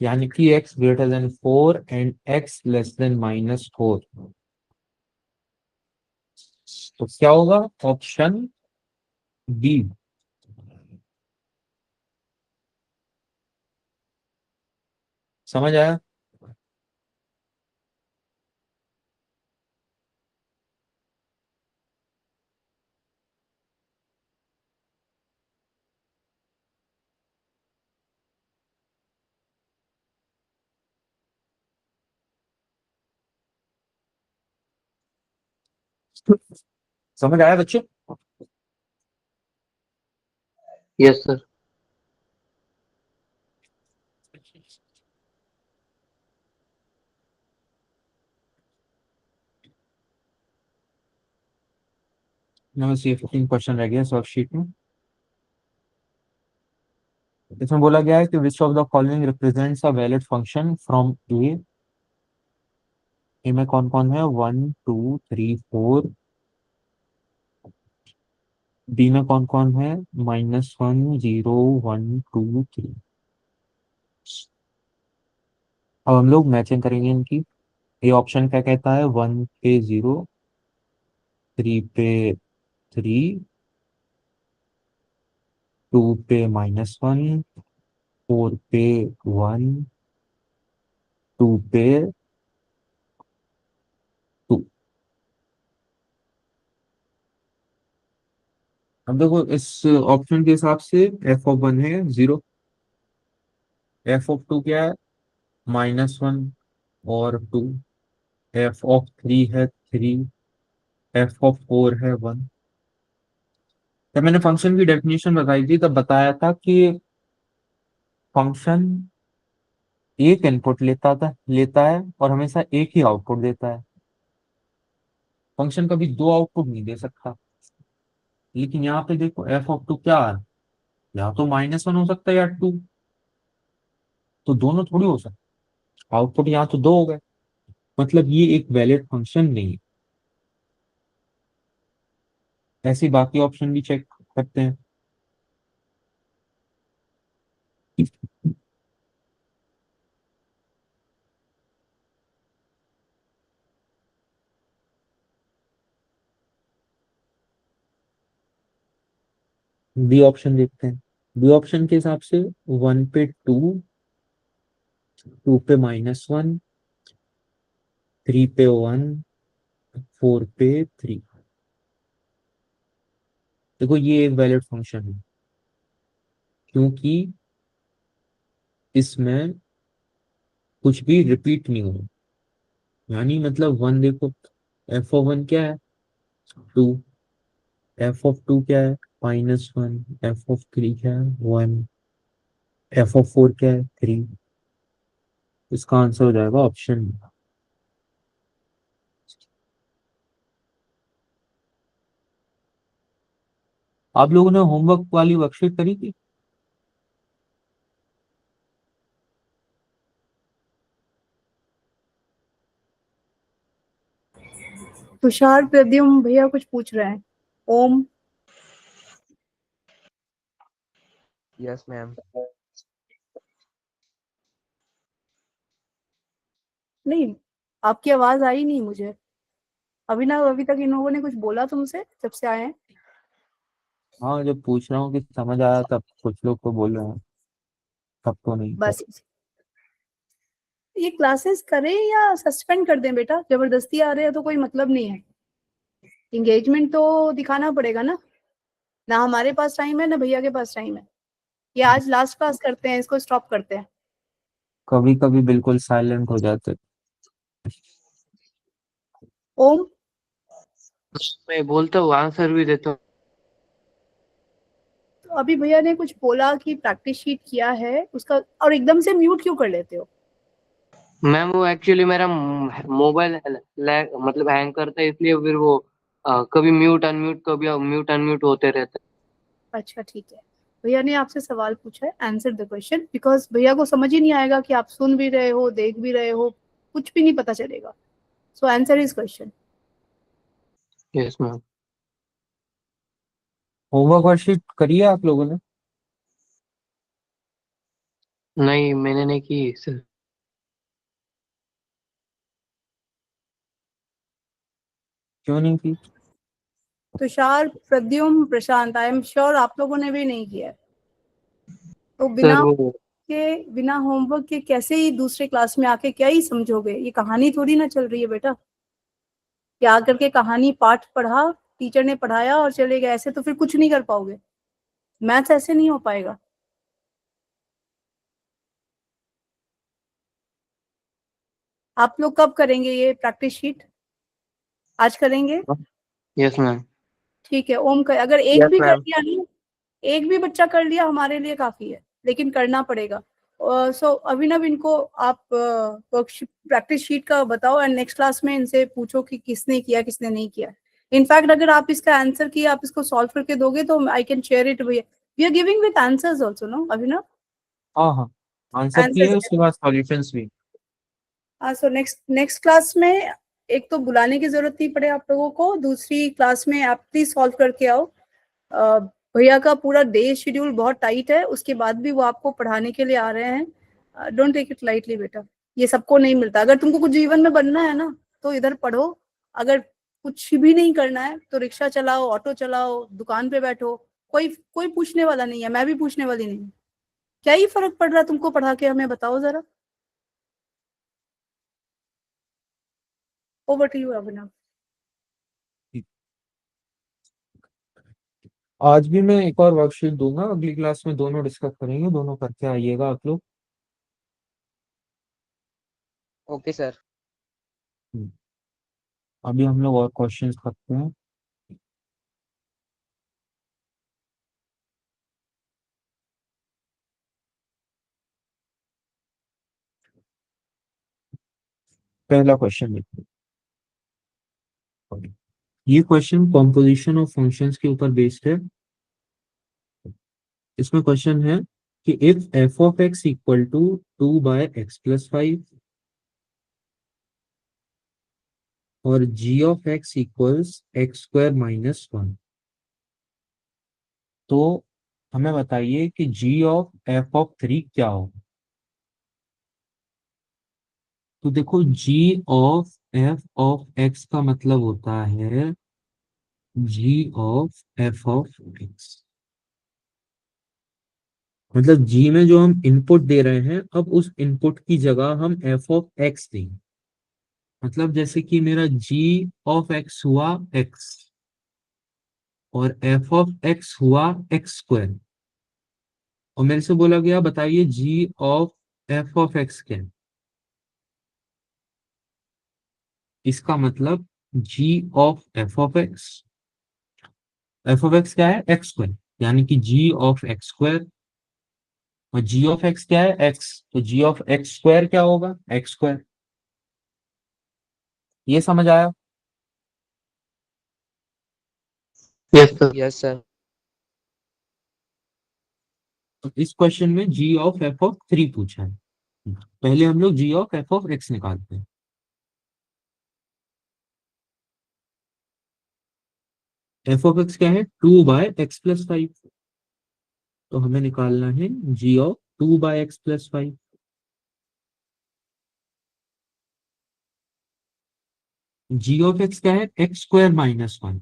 यानी कि x greater than 4 and x less than -4। तो क्या होगा? Option B. समझ आया? समझ आया बच्चे? Yes sir. बस ये 15 क्वेश्चन रह गया वर्कशीट में। इसमें बोला गया है कि which of the following represents a valid function from A. A में कौन कौन है? 1 2 3 4। बी में कौन कौन है? -1 0 1 2 3। अब हम लोग मैचिंग करेंगे इनकी। ये ऑप्शन क्या कहता है? 1 पे 0, 3 पे 3, 2 पे -1, 4 पे 1, 2 पे 2। अब देखो इस ऑप्शन के हिसाब से f(1) है 0, f(2) क्या है? -1 और 2, f(3) है 3, f(4) है 1। जब मैंने फंक्शन की डेफिनेशन बताई थी तब बताया था कि फंक्शन एक इनपुट लेता है और हमेशा एक ही आउटपुट देता है। फंक्शन कभी दो आउटपुट नहीं दे सकता। लेकिन यहाँ पे देखो f(2) क्या है? या तो -1 हो सकता है या 2। तो दोनों थोड़ी हो सकता। आउटपुट यहाँ तो दो हो गए, मतलब ये एक वैलिड फंक्शन नहीं है। ऐसे ही बाकी ऑप्शन भी चेक करते हैं। बी ऑप्शन देखते हैं। बी ऑप्शन के हिसाब से 1 पे 2, 2 पे -1, 3 पे 1, 4 पे 3। देखो ये एक वैलिड फंक्शन है क्योंकि इसमें कुछ भी रिपीट नहीं हो, यानी मतलब 1 देखो, एफ ऑफ 1 क्या है 2, एफ ऑफ 2 क्या है -1, एफ ऑफ 3 क्या है 1, एफ ऑफ 4 क्या है 3। इसका आंसर हो जाएगा ऑप्शन। आप लोगों ने होमवर्क वाली वर्कशीट करी थी? तुषार प्रद्युम्न भैया कुछ पूछ रहे हैं। ओम। Yes ma'am. नहीं, आपकी आवाज आई नहीं मुझे। अभिनव, अभी तक इन लोगों ने कुछ बोला तुमसे जब से आए हैं? हाँ, जब पूछ रहा हूँ कि समझ आया तब कुछ लोग तो बोल रहे हैं, सबको नहीं। बस ये क्लासेस करें या सस्पेंड कर दें बेटा? जबरदस्ती आ रहे हैं तो कोई मतलब नहीं है। एंगेजमेंट तो दिखाना पड़ेगा ना। ना हमारे पास टाइम है ना भैया के पास टाइम है। ये आज लास्ट क्लास करते हैं, इसको स्टॉप करते हैं। कभी कभी बिल्कुल साइलेंट हो जाते। ओम। मैं बोलता हूँ, आंसर भी देता हूँ। तो अभी भैया ने कुछ बोला कि प्रैक्टिस शीट किया है उसका, और एकदम से म्यूट क्यों कर लेते हो? मैम वो एक्चुअली मेरा मोबाइल मतलब हैंग करता है, इसलिए फिर वो कभी म्यूट अनम्यूट, कभी म्यूट अनम्यूट होते रहता अच्छा ठीक है। भैया ने आपसे सवाल पूछा है, आंसर द क्वेश्चन, बिकॉज भैया को समझ ही नहीं आएगा कि आप सुन भी रहे हो, देख भी रहे हो, कुछ भी नहीं पता चलेगा। So answer is question. है। Yes ma'am. होमवर्क वर्कशीट करी है आप लोगों ने? नहीं, मैंने नहीं की सर। क्यों नहीं की? तुषार प्रद्युम्न प्रशांत, आई एम श्योर आप लोगों ने भी नहीं किया है। तो सर बिना वो के, बिना होमवर्क के कैसे ही दूसरे क्लास में आके क्या ही समझोगे? ये कहानी थोड़ी ना चल रही है बेटा। क्या आकर के कहानी पाठ पढ़ा, टीचर ने पढ़ाया और चले गए, ऐसे तो फिर कुछ नहीं कर पाओगे। मैथ्स ऐसे नहीं हो पाएगा। आप लोग कब करेंगे ये प्रैक्टिस शीट? आज करेंगे? Yes ma'am. ठीक है ओम कर, अगर एक यस भी कर मैम। लिया ना, एक भी बच्चा कर लिया हमारे लिए काफी है, लेकिन करना पड़ेगा। सो अभिनव, इनको आप प्रैक्टिस शीट का बताओ एंड नेक्स्ट क्लास में इनसे पूछो कि किसने किया किसने नहीं किया। इनफैक्ट अगर आप इसका आंसर किया, आप इसको सॉल्व करके दोगे तो I can share it. We are giving with answers also, no Abhinav? हाँ हाँ, आंसर की है, आंसर्स। उसके बाद सॉल्यूशंस भी। हाँ, सो नेक्स्ट नेक्स्ट क्लास में एक तो बुलाने की जरूरत नहीं पड़े आप लोगों को, दूसरी क्लास में आप प्लीज सॉल्व करके आओ। अ, भैया का पूरा डे शेड्यूल बहुत टाइट है, उसके बाद भी वो आपको पढ़ाने के लिए आ रहे हैं। डोंट टेक इट लाइटली बेटा। ये सबको नहीं मिलता। अगर तुमको कुछ जीवन में बनना है ना तो इधर पढ़ो। अगर कुछ भी नहीं करना है तो रिक्शा चलाओ, ऑटो चलाओ, दुकान पे बैठो। कोई कोई पूछने वाला नहीं है, मैं भी पूछने वाली नहीं हूँ। क्या ही फर्क पड़ रहा है तुमको पढ़ा के, हमें बताओ जरा। ओवर टू यू अभिनव। आज भी मैं एक और वर्कशीट दूंगा, अगली क्लास में दोनों डिस्कस करेंगे, दोनों करके आइएगा आप लोग। Okay sir. हम्म, अभी हम लोग और क्वेश्चंस करते हैं। पहला क्वेश्चन देखते हैं। ये क्वेश्चन कॉम्पोजिशन ऑफ फंक्शंस के ऊपर बेस्ड है। इसमें क्वेश्चन है कि if f of x equal to 2/x+5 और जी ऑफ एक्स इक्वल्स x² - 1, तो हमें बताइए कि जी ऑफ एफ ऑफ 3 क्या होगा। तो देखो, जी ऑफ एफ ऑफ एक्स का मतलब होता है g of f of x. मतलब जी में जो हम इनपुट दे रहे हैं, अब उस इनपुट की जगह हम एफ ऑफ एक्स देंगे। मतलब जैसे कि मेरा जी ऑफ एक्स हुआ एक्स और एफ ऑफ एक्स हुआ एक्स स्क्वायर, और मेरे से बोला गया बताइए जी ऑफ एफ ऑफ एक्स क्या है। इसका मतलब जी ऑफ एफ ऑफ एक्स क्या है, एक्स स्क्वायर, यानी कि जी ऑफ एक्स स्क्वायर, और जी ऑफ एक्स क्या है, एक्स, तो जी ऑफ एक्स स्क्वायर क्या होगा, एक्स स्क्वायर। ये समझ आया। Yes sir. Yes, sir. तो इस क्वेश्चन में जी ऑफ एफ ऑफ थ्री पूछा है। पहले हम लोग जी ऑफ एफ ऑफ एक्स निकालते हैं। एफ ऑफ एक्स क्या है, 2/x+5, तो हमें निकालना है g of 2/x+5। G of x क्या है, एक्स स्क्वायर माइनस वन,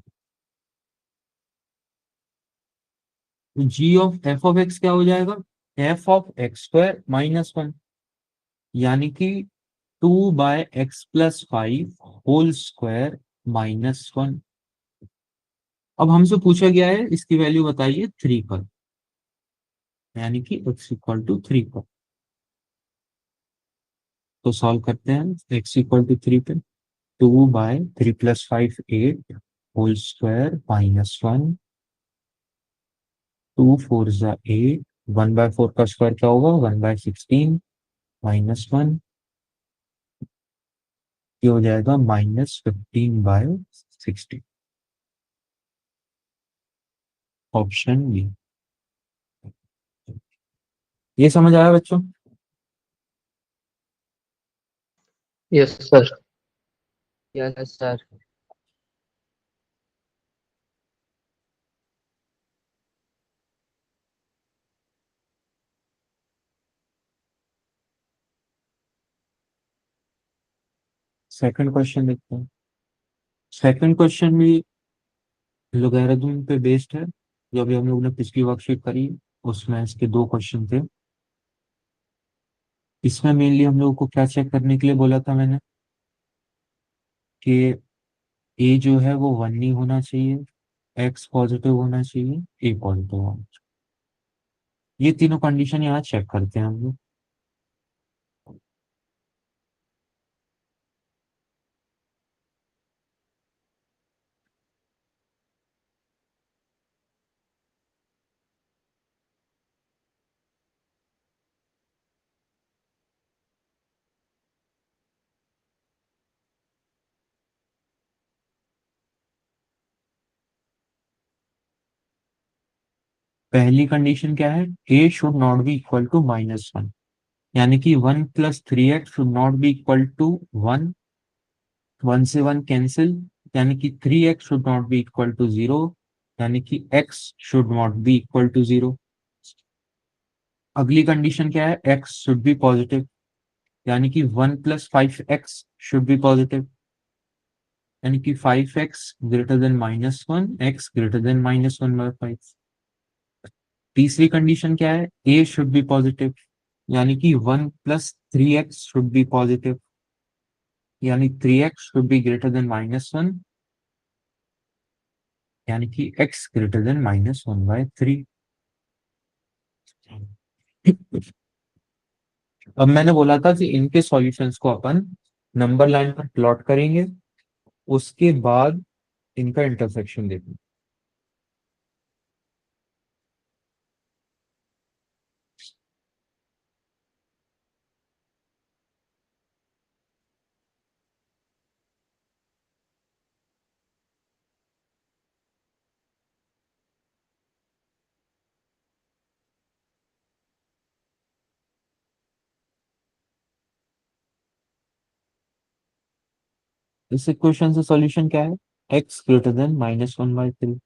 तो g of f of x क्या हो जाएगा, f of x square minus one, यानी कि 2/x+5 whole square minus one. अब हमसे पूछा गया है इसकी वैल्यू बताइए 3 पर, यानी कि x = 3 पर। तो सॉल्व करते हैं x = 3 पे। 2/3+5 8 होल स्क्वायर माइनस वन, 2 4 8, 1/4 का स्क्वायर क्या होगा, 1/16 -1, ये हो जाएगा -15/16। Option B. ये समझ आया बच्चों। Yes sir. Yes, sir. Second question देखते हैं। सेकंड क्वेश्चन भी लोगैरिथम पे बेस्ड है, जो अभी हम लोग ने पिछली वर्कशीट करी, उसमें इसके दो क्वेश्चन थे। इसमें मेनली हम लोगों को क्या चेक करने के लिए बोला था मैंने, कि ए जो है वो 1 नहीं होना चाहिए, एक्स पॉजिटिव होना चाहिए, ए पॉजिटिव होना चाहिए। ये तीनों कंडीशन यहाँ चेक करते हैं हम लोग। पहली कंडीशन क्या है, A should not be equal to -1, यानी कि 1 + 3x should not be equal to 1, 1 से 1 कैंसिल, यानी कि 3x should not be equal to 0, यानी कि x should not be equal to 0। अगली कंडीशन क्या है, x शुड बी पॉजिटिव, यानी कि 1 + 5x शुड बी पॉजिटिव, यानी कि 5x greater than -1, x greater than -1/5। तीसरी कंडीशन क्या है, a शुड बी पॉजिटिव, यानी कि 1 + 3x शुड बी पॉजिटिव, यानी 3x should be greater then -1, यानी कि x ग्रेटर देन -1/3। अब मैंने बोला था कि इनके सॉल्यूशंस को अपन नंबर लाइन पर प्लॉट करेंगे, उसके बाद इनका इंटरसेक्शन देखेंगे। इस इक्वेशन से सॉल्यूशन क्या है, x ग्रेटर देन -1/3।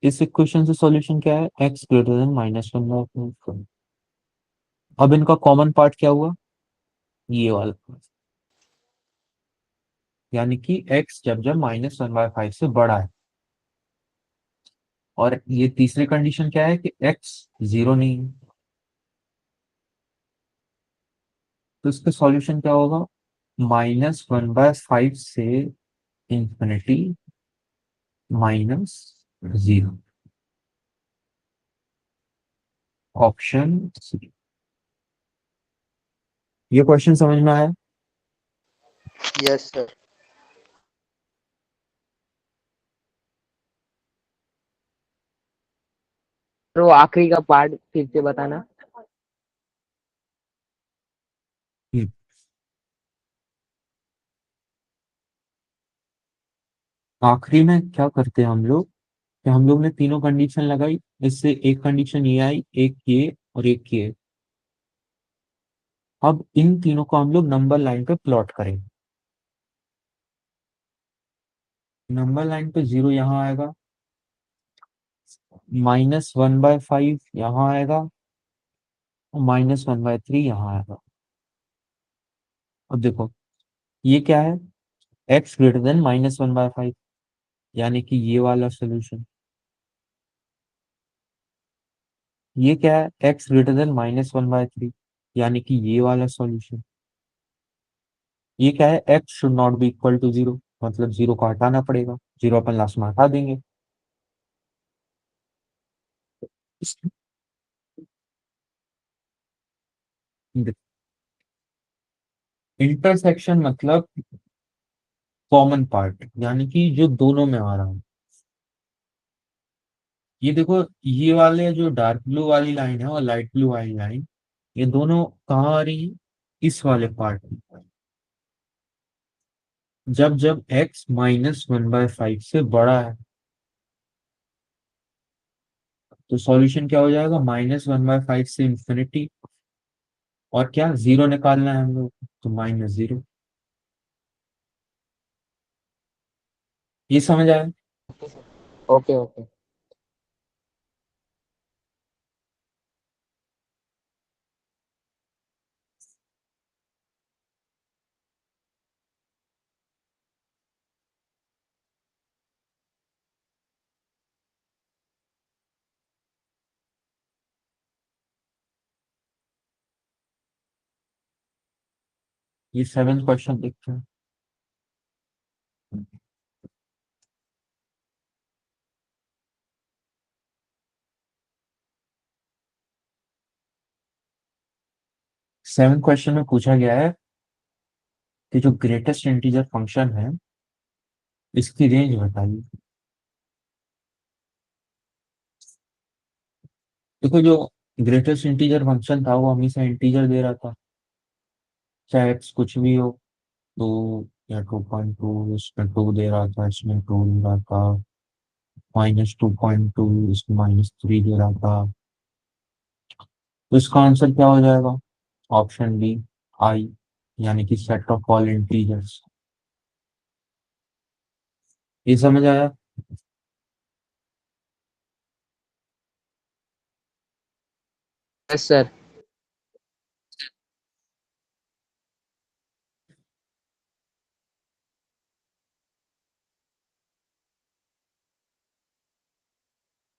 इस इक्वेशन से सॉल्यूशन क्या है, x ग्रेटर देन -1/3। अब इनका कॉमन पार्ट क्या हुआ, ये वाला, यानी कि x जब जब -1/5 से बड़ा है। और ये तीसरी कंडीशन क्या है कि x 0 नहीं है। तो इसका सॉल्यूशन क्या होगा, -1/5 से इंफिनिटी -0, ऑप्शन सी। ये क्वेश्चन समझ में आया? Yes sir. वो आखिरी का पार्ट फिर से बताना। हम्म। आखिरी में क्या करते हैं हम लोग, कि हम लोग ने तीनों कंडीशन लगाई, इससे एक कंडीशन ये आई, एक ये और एक ये। अब इन तीनों को हम लोग नंबर लाइन पे प्लॉट करेंगे। नंबर लाइन पे 0 यहाँ आएगा, -1/5 यहाँ आएगा, और -1/3 यहाँ आएगा। अब देखो ये क्या है, x ग्रेटर देन -1/5, यानी कि ये वाला सोल्यूशन। ये क्या है, x ग्रेटर देन -1/3, यानी कि ये वाला सॉल्यूशन। ये क्या है, x should not be equal to 0, मतलब 0 को हटाना पड़ेगा, 0 अपन लास्ट में हटा देंगे। इंटरसेक्शन मतलब कॉमन पार्ट, यानी कि जो दोनों में आ रहा है। ये देखो, ये वाले जो डार्क ब्लू वाली लाइन है और लाइट ब्लू वाली लाइन, ये दोनों कहाँ आ रही है, इस वाले पार्ट में। जब जब x -1/5 से बड़ा है, तो सॉल्यूशन क्या हो जाएगा, -1/5 से इंफिनिटी, और क्या 0 निकालना है हम लोग, तो -0। ये समझ आया? Okay okay. ये 7th क्वेश्चन देखते हैं। 7th क्वेश्चन में पूछा गया है कि जो ग्रेटेस्ट इंटीजर फंक्शन है, इसकी रेंज बताइए। देखो, जो ग्रेटेस्ट इंटीजर फंक्शन था वो हमेशा इंटीजर दे रहा था, चाहे एक्स कुछ भी हो। तो या 2.2, इसमें 2 दे रहा था, इसमें 2 दे रहा था, -2.2, इसमें -3 दे रहा था। तो इसका आंसर क्या हो जाएगा, ऑप्शन बी, आई, यानी कि सेट ऑफ ऑल इंटीजर्स। ये समझ आया? Yes sir.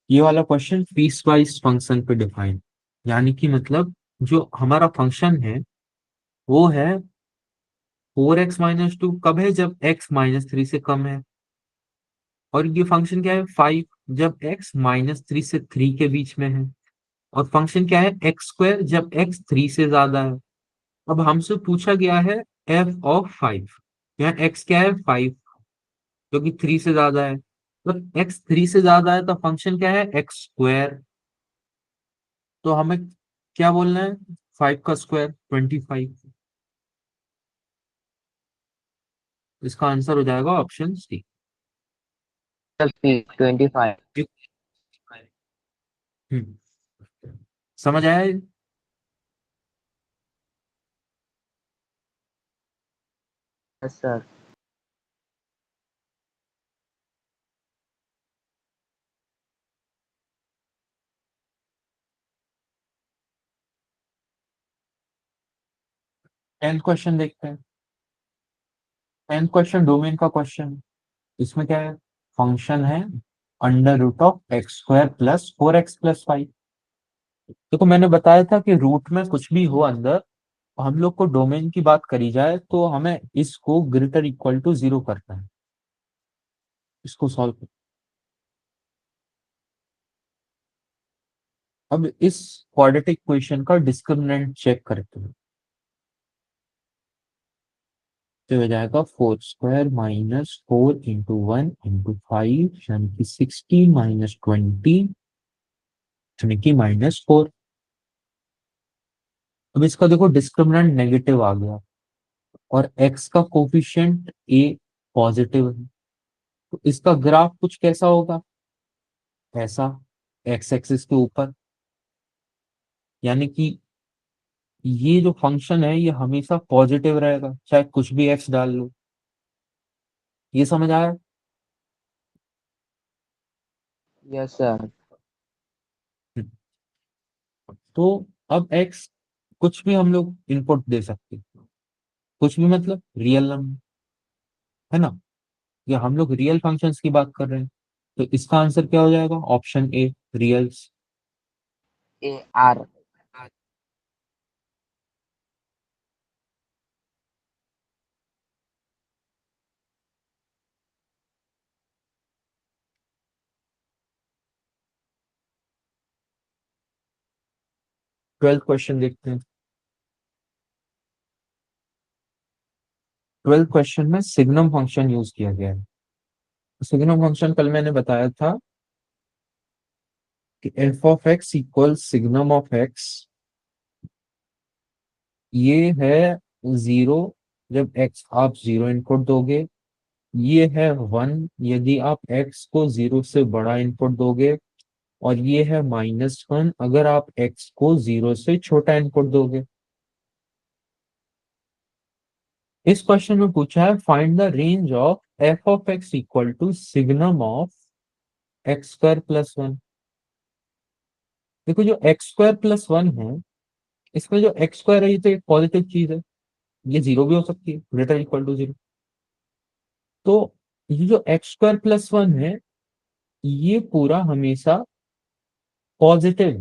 ये वाला क्वेश्चन पीस वाइज फंक्शन पे डिफाइन, यानी कि मतलब जो हमारा फंक्शन है वो है 4x-2, कब है, जब x-3 से कम है। और ये फंक्शन क्या है, 5, जब x-3 से 3 के बीच में है। और फंक्शन क्या है, x², जब x 3 से ज्यादा है। अब हमसे पूछा गया है f(5), यहाँ x क्या है, 5, जो कि 3 से ज्यादा है। तो x 3 से ज्यादा है तो फंक्शन क्या है, x²। तो हमें क्या बोलना है, 5 का स्क्वायर 25। इसका आंसर हो जाएगा ऑप्शन सी। 25। हम्म, समझ आया? Yes sir. 10th क्वेश्चन देखते हैं। 10th क्वेश्चन डोमेन का क्वेश्चन। इसमें क्या है, फंक्शन है under root of x square plus 4x+5। देखो मैंने बताया था कि रूट में कुछ भी हो अंदर, हम लोग को डोमेन की बात करी जाए तो हमें इसको ग्रेटर इक्वल टू 0 करना है, इसको सॉल्व कर। अब इस क्वाड्रेटिक इक्वेशन का डिस्क्रिमिनेंट चेक करते हैं, तो हो जाएगा 4² माइनस 4 × 1 × 5 यानी कि 16 माइनस 20 यानी कि -4। अब इसका देखो डिस्क्रिमिनेंट नेगेटिव आ गया और x का कोफिशिएंट a पॉजिटिव है, तो इसका ग्राफ कुछ कैसा होगा, ऐसा, x एक्सिस के ऊपर, यानी कि ये जो फंक्शन है ये हमेशा पॉजिटिव रहेगा चाहे कुछ भी x डाल लो। ये समझ आया? Yes sir. तो अब x कुछ भी हम लोग इनपुट दे सकते हैं, कुछ भी मतलब रियल नंबर, है ना, या हम लोग रियल फंक्शंस की बात कर रहे हैं, तो इसका आंसर क्या हो जाएगा, option A, reals. AR। 12th question देखते हैं। 12th क्वेश्चन में सिग्नम फंक्शन यूज किया गया है। सिग्नम फंक्शन कल मैंने बताया था कि F of x equal signum of x, ये है 0 जब x आप 0 इनपुट दोगे, ये है 1 यदि आप x को 0 से बड़ा इनपुट दोगे, और ये है -1 अगर आप x को 0 से छोटा इनपुट दोगे। इस क्वेश्चन में पूछा है find the range of f of x equal to signum of x² + 1। देखो जो x² + 1 है, इसमें जो x² है ये तो एक पॉजिटिव चीज है, ये 0 भी हो सकती है, ग्रेटर इक्वल टू 0। तो ये जो x² + 1 है ये पूरा हमेशा पॉजिटिव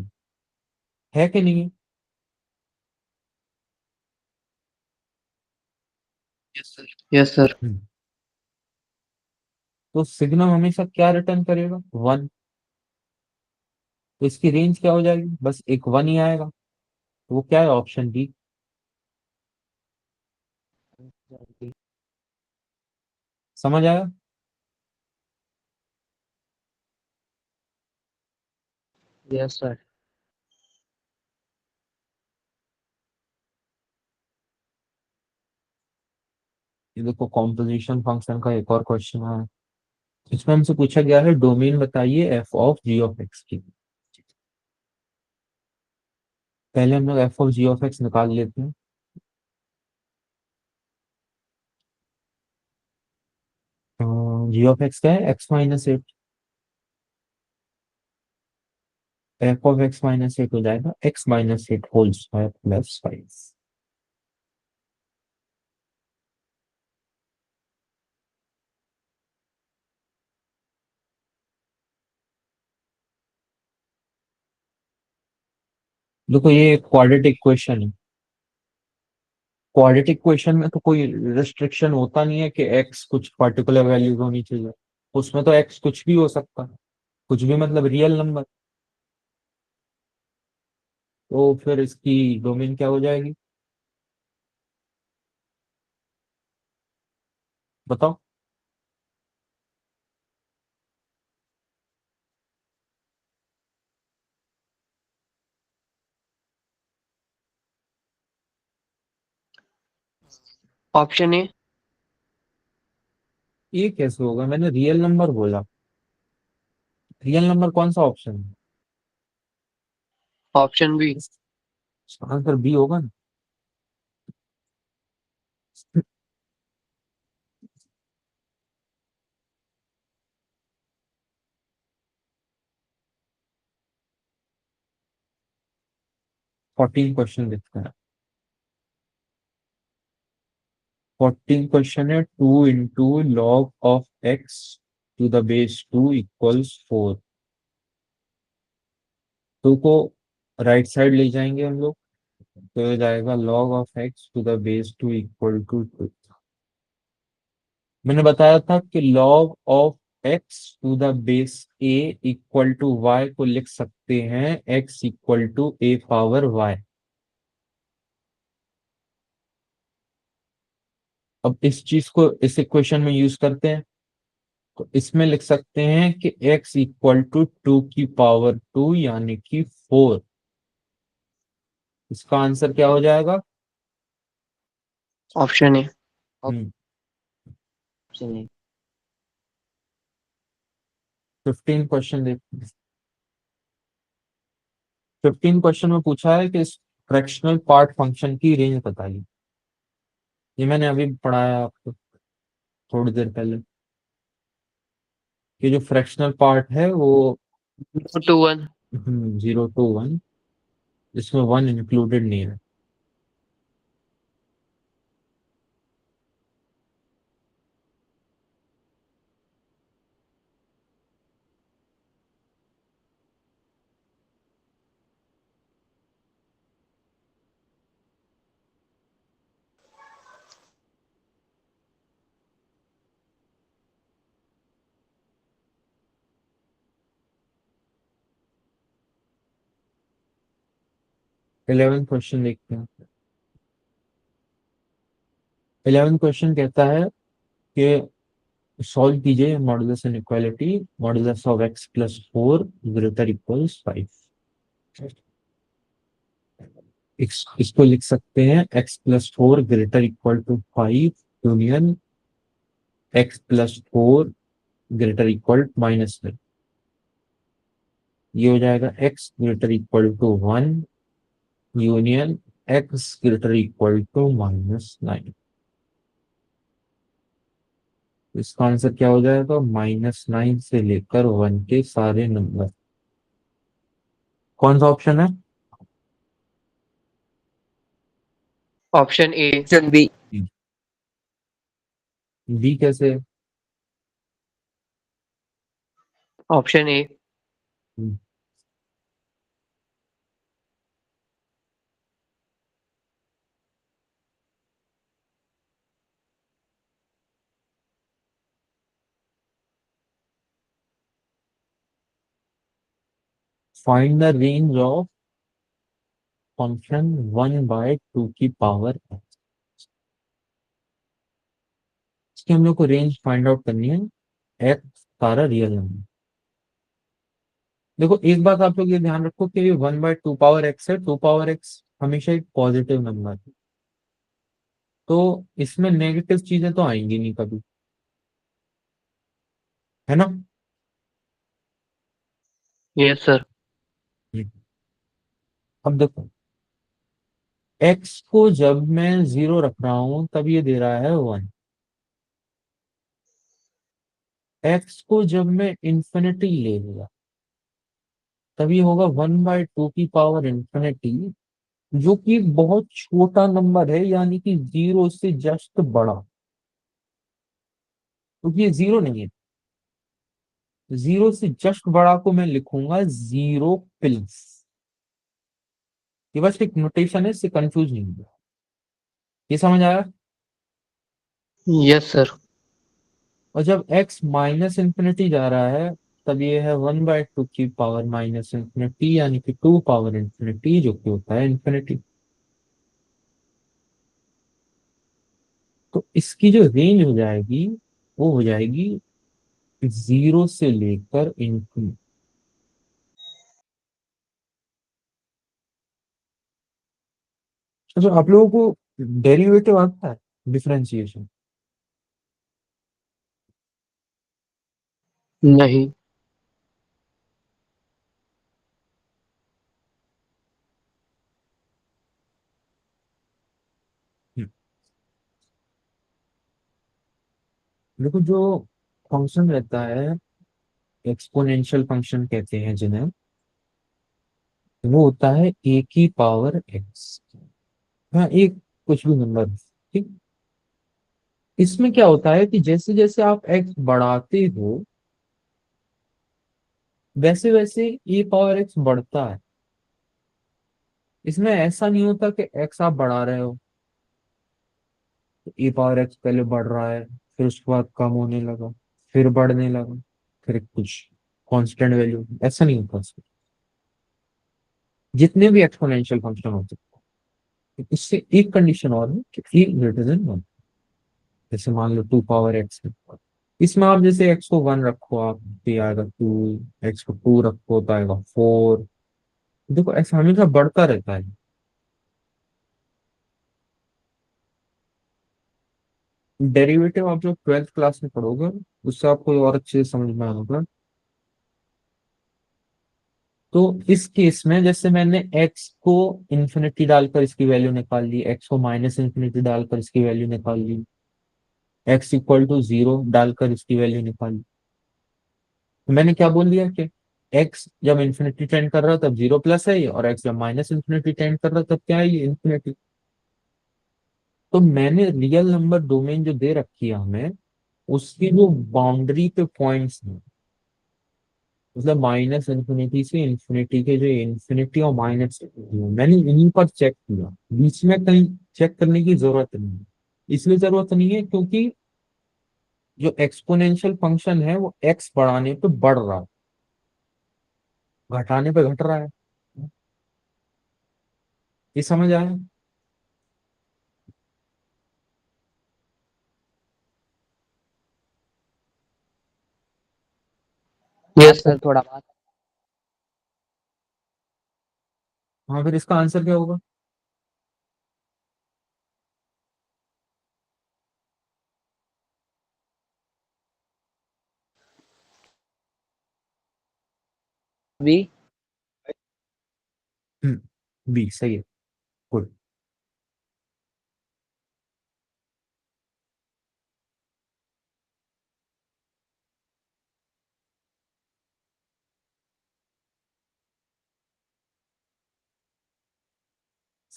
है कि नहीं? Yes sir. हम्म। तो सिग्नम हमेशा क्या रिटर्न करेगा, 1। तो इसकी रेंज क्या हो जाएगी, बस एक 1 ही आएगा, तो वो क्या है, ऑप्शन बी। समझ आया? Yes sir. ये देखो कॉम्पोजिशन फंक्शन का एक और क्वेश्चन है, इसमें हमसे पूछा गया है डोमेन बताइए f of g of x की। पहले हम लोग f of g of x निकाल लेते हैं। जी ऑफ एक्स क्या है, x-8, एफ ऑफ x-8 हो जाएगा x-8 होल स्क्वायर प्लस 5। देखो ये क्वाड्रेटिक क्वेश्चन है, क्वाड्रेटिक क्वेश्चन में तो कोई रिस्ट्रिक्शन होता नहीं है कि x कुछ पर्टिकुलर वैल्यूज होनी चाहिए, उसमें तो x कुछ भी हो सकता है, कुछ भी मतलब रियल नंबर। तो फिर इसकी डोमेन क्या हो जाएगी, बताओ। Option A. ये कैसे होगा, मैंने रियल नंबर बोला, रियल नंबर कौन सा ऑप्शन है, ऑप्शन बी। इसका आंसर बी होगा ना। 14 क्वेश्चन देखते हैं। 14 क्वेश्चन है 2 × log of x to the base 2 equals 4। Two को राइट साइड ले जाएंगे हम लोग, तो हो जाएगा log of x to the base 2 equal to 2। मैंने बताया था कि log of x to the base a equal to y को लिख सकते हैं x equal to a power y। अब इस चीज को इस इक्वेशन में यूज करते हैं, तो इसमें लिख सकते हैं कि x इक्वल टू 2 की पावर 2 यानी कि 4। इसका आंसर क्या हो जाएगा? Option A. Hmm option A. 15 question देखते हैं। 15 क्वेश्चन में पूछा है कि इस फ्रैक्शनल पार्ट फंक्शन की रेंज बताइए। ये मैंने अभी पढ़ाया आपको थोड़ी देर पहले कि जो फ्रैक्शनल पार्ट है वो 2 1। 0 to 1, इसमें 1 इंक्लूडेड नहीं है। इलेवन क्वेश्चन देखते हैं। 11 क्वेश्चन कहता है कि सॉल्व कीजिए modulus inequality modulus of x plus 4 greater equals 5। इसको लिख सकते हैं x plus 4 greater equal to 5 union x plus 4 greater equal -9। ये हो जाएगा x greater equal to 1 union x greater equal to -9। इसका आंसर क्या हो जाएगा? -9 से लेकर 1 के सारे नंबर। कौन सा ऑप्शन है? Option A. Option B. B कैसे? Option A. Find the range of function 1/2 की पावर x। इसकी हम लोग को रेंज फाइंड आउट करनी है, x सारा रियल नंबर। देखो एक बात आप लोग ये ध्यान रखो कि 1/2 पावर x है, 2 पावर x हमेशा एक पॉजिटिव नंबर है, तो इसमें नेगेटिव चीजें तो आएंगी नहीं कभी, है ना? Yes sir. अब देखो x को जब मैं 0 रख रहा हूं तब ये दे रहा है 1। x को जब मैं इंफिनिटी ले लिया तब ये होगा 1/2 की पावर इंफिनिटी, जो कि एक बहुत छोटा नंबर है, यानी कि 0 से जस्ट बड़ा, क्योंकि ये 0 नहीं है। 0 से जस्ट बड़ा को मैं लिखूंगा 0+। ये बस एक नोटेशन है, इससे कंफ्यूज नहीं होगा। ये समझ आया? Yes sir. और जब x माइनस इंफिनिटी जा रहा है तब ये है 1/2 की पावर माइनस इंफिनिटी, यानी कि 2 पावर इंफिनिटी, जो कि होता है इंफिनिटी। तो इसकी जो रेंज हो जाएगी वो हो जाएगी 0 से लेकर इंफिनिटी। अच्छा, आप लोगों को डेरिवेटिव आता है, डिफरेंशिएशन? नहीं। देखो जो फंक्शन रहता है, एक्सपोनेंशियल फंक्शन कहते हैं जिन्हें, वो होता है a की पावर x। हाँ, एक कुछ भी नंबर, ठीक। इसमें क्या होता है कि जैसे जैसे आप x बढ़ाते हो वैसे वैसे ए पावर एक्स बढ़ता है। इसमें ऐसा नहीं होता कि एक्स आप बढ़ा रहे हो तो ए पावर एक्स पहले बढ़ रहा है, फिर उसके बाद कम होने लगा, फिर बढ़ने लगा, फिर कुछ कांस्टेंट वैल्यू, ऐसा नहीं होता इसमें। जितने भी एक्सपोनेंशियल फंक्शन होते हैं इससे एक कंडीशन और है कि ए ग्रेटर देन वन। जैसे मान लो टू पावर एक्स है, इसमें आप जैसे एक्स को वन रखो आप तो ये आएगा टू, एक्स को टू रखो तो आएगा फोर। देखो ऐसा हमेशा बढ़ता रहता है। डेरिवेटिव आप जो ट्वेल्थ क्लास में पढ़ोगे उससे आपको और अच्छे से समझ में आएगा। तो इस केस में जैसे मैंने x को इन्फिनिटी डालकर इसकी वैल्यू निकाल ली, x को माइनस इन्फिनिटी डालकर इसकी वैल्यू निकाल ली, x इक्वल टू जीरो डालकर इसकी वैल्यू निकाल ली। तो मैंने क्या बोल दिया कि x जब इन्फिनिटी टेंड कर रहा है तब जीरो प्लस है ये, और x जब माइनस इन्फिनिटी टेंड कर रहा है तब क्या है ये, इन्फिनिटी। तो मैंने रियल नंबर डोमेन जो दे रखी है हमें, उसकी जो बाउंड्री पे पॉइंट्स हैं, मतलब माइनस इन्फिनिटी से इन्फिनिटी के जो इन्फिनिटी और माइनस, मैंने इन्हीं पर चेक किया, बीच में कहीं चेक करने की जरूरत नहीं है। इसलिए जरूरत नहीं है क्योंकि जो एक्सपोनेंशियल फंक्शन है वो एक्स बढ़ाने पे बढ़ रहा है, घटाने पे घट रहा है। ये समझ आया? हाँ यस सर सर। थोड़ा बहुत। हाँ, फिर इसका आंसर क्या होगा? बी। बी सही है। गुड।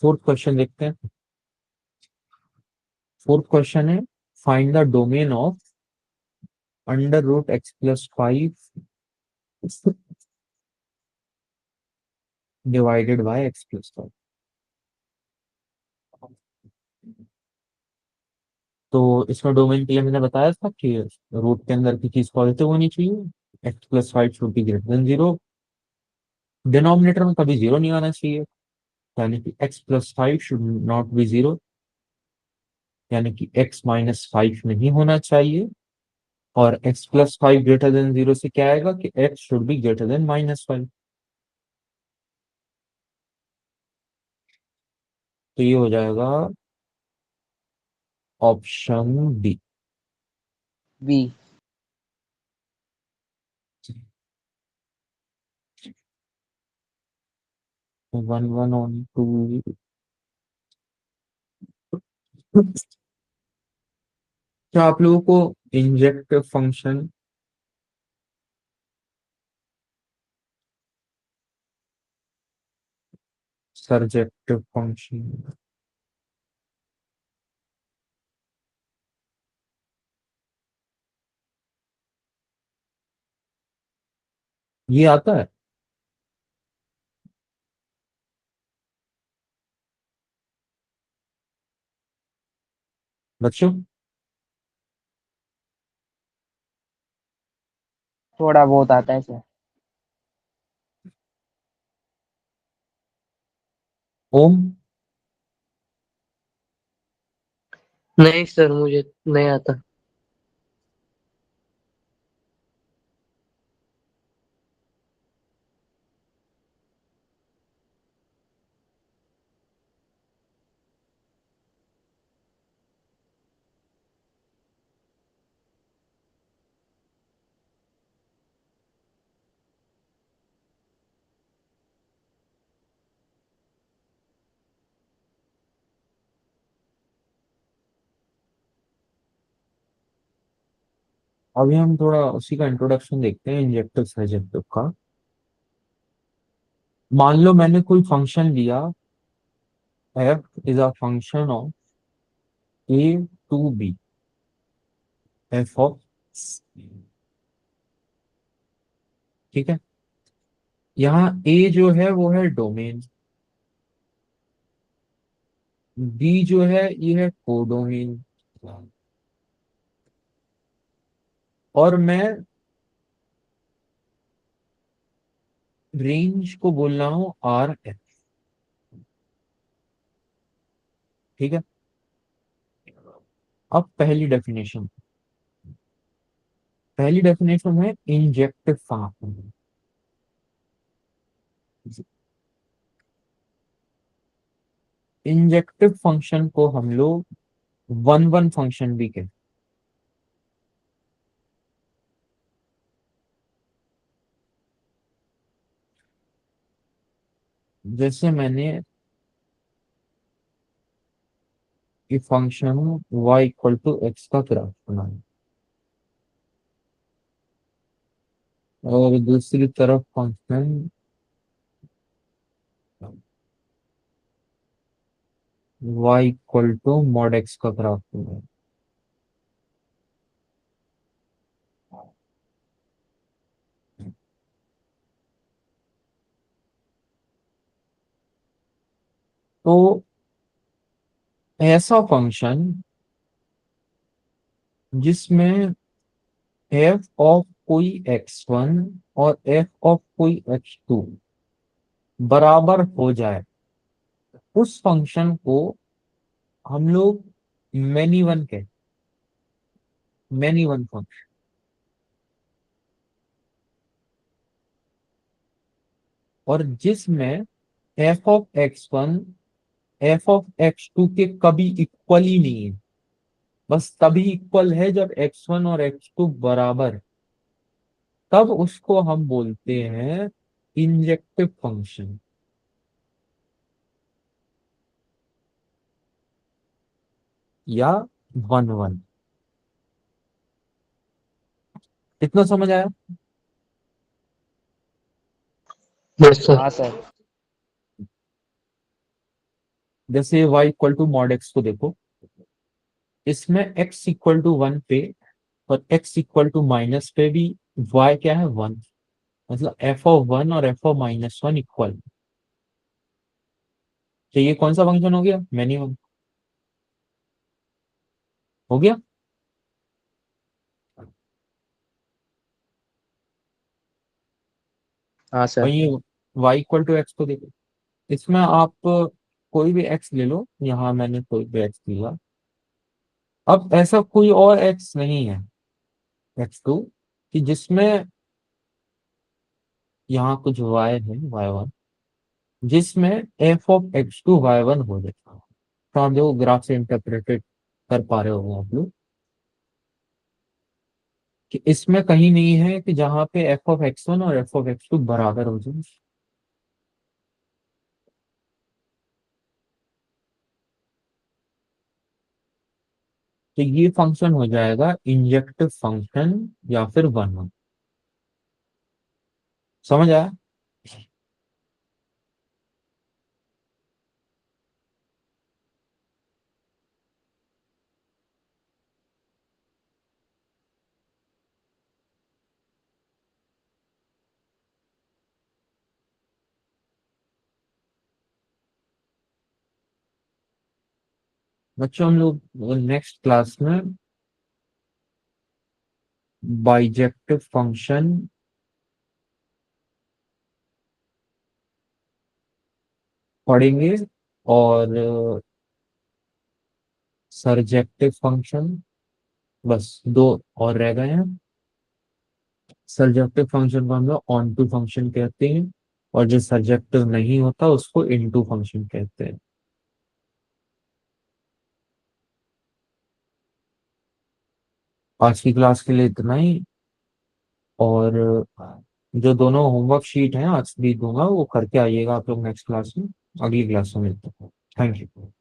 फोर्थ क्वेश्चन देखते हैं। फोर्थ क्वेश्चन है, find the domain of under root x plus five divided by x plus five. तो इसमें डोमेन के लिए मैंने बताया था कि रूट के अंदर की चीज पॉजिटिव होनी चाहिए, x plus five should be greater than zero, denominator में कभी जीरो नहीं आना चाहिए, यानी कि x plus five should not be zero, यानी कि एक्स माइनस फाइव नहीं होना चाहिए। और x plus five greater than zero से क्या आएगा कि x should be greater than minus five. तो ये हो जाएगा option B. B. One one on two. क्या आप लोगों को इंजेक्टिव फंक्शन, सरजेक्टिव फंक्शन ये आता है? बच्चों, थोड़ा बहुत आता है सर। ओम? नहीं सर, मुझे नहीं आता। अभी हम थोड़ा उसी का इंट्रोडक्शन देखते हैं, इंजेक्टिव सरजेक्टिव का। मान लो मैंने कोई फंक्शन लिया, f is a function of a to b, f of, ठीक है। यहाँ ए जो है वो है डोमेन, बी जो है ये है कोडोमेन, और मैं रेंज को बोल रहा हूं आर एफ। ठीक है, अब पहली डेफिनेशन है इंजेक्टिव फंक्शन। इंजेक्टिव फंक्शन को हम लोग वन वन फंक्शन भी कहते हैं। जैसे मैंने ये function y equal to x का ग्राफ बनाया, और दूसरी तरफ function y equal to mod x का ग्राफ बनाया। तो ऐसा फंक्शन जिसमें f ऑफ कोई x1 और f ऑफ कोई x2 बराबर हो जाए, उस फंक्शन को हम लोग मैनी वन कहते, मैनी वन फंक्शन। और जिसमें f of x1 f of x2 के कभी इक्वल ही नहीं है, बस तभी इक्वल है जब x1 और x2 बराबर है, तब उसको हम बोलते हैं इंजेक्टिव फंक्शन या वन वन। इतना समझ आया? Yes sir. हाँ सर। जैसे y equal to mod x को देखो, इसमें x इक्वल टू वन पे और x इक्वल टू माइनस पे भी y क्या है, वन। मतलब f ऑफ वन और f of minus one equal. तो ये कौन सा फंक्शन हो गया, मैनी वन हो गया। हाँ और सर। ये y इक्वल टू एक्स को देखो, इसमें आप कोई भी x ले लो, यहाँ मैंने कोई भी x लिया। अब ऐसा कोई और x नहीं है, x2, कि जिसमें यहाँ कुछ y है, y1, जिसमें f ऑफ x2 y1 हो जाता है। तो आप देखो ग्राफ से इंटरप्रेटेड कर पा रहे हो आप लोग कि इसमें कहीं नहीं है कि जहां पे f ऑफ x1 और f ऑफ x2 बराबर हो जाए। तो ये फंक्शन हो जाएगा इंजेक्टिव फंक्शन या फिर वन वन। समझ आया? बच्चों हम लोग नेक्स्ट क्लास में बाइजेक्टिव फंक्शन पढ़ेंगे, और सरजेक्टिव फंक्शन, बस दो और रह गए हैं। सरजेक्टिव फंक्शन को हम लोग ऑन टू फंक्शन कहते हैं, और जो सरजेक्टिव नहीं होता उसको इनटू फंक्शन कहते हैं। आज की क्लास के लिए इतना ही, और जो दोनों होमवर्क शीट हैं आज भी दूंगा, वो करके आइएगा आप लोग नेक्स्ट क्लास में। अगली क्लास में मिलते हैं। Thank you.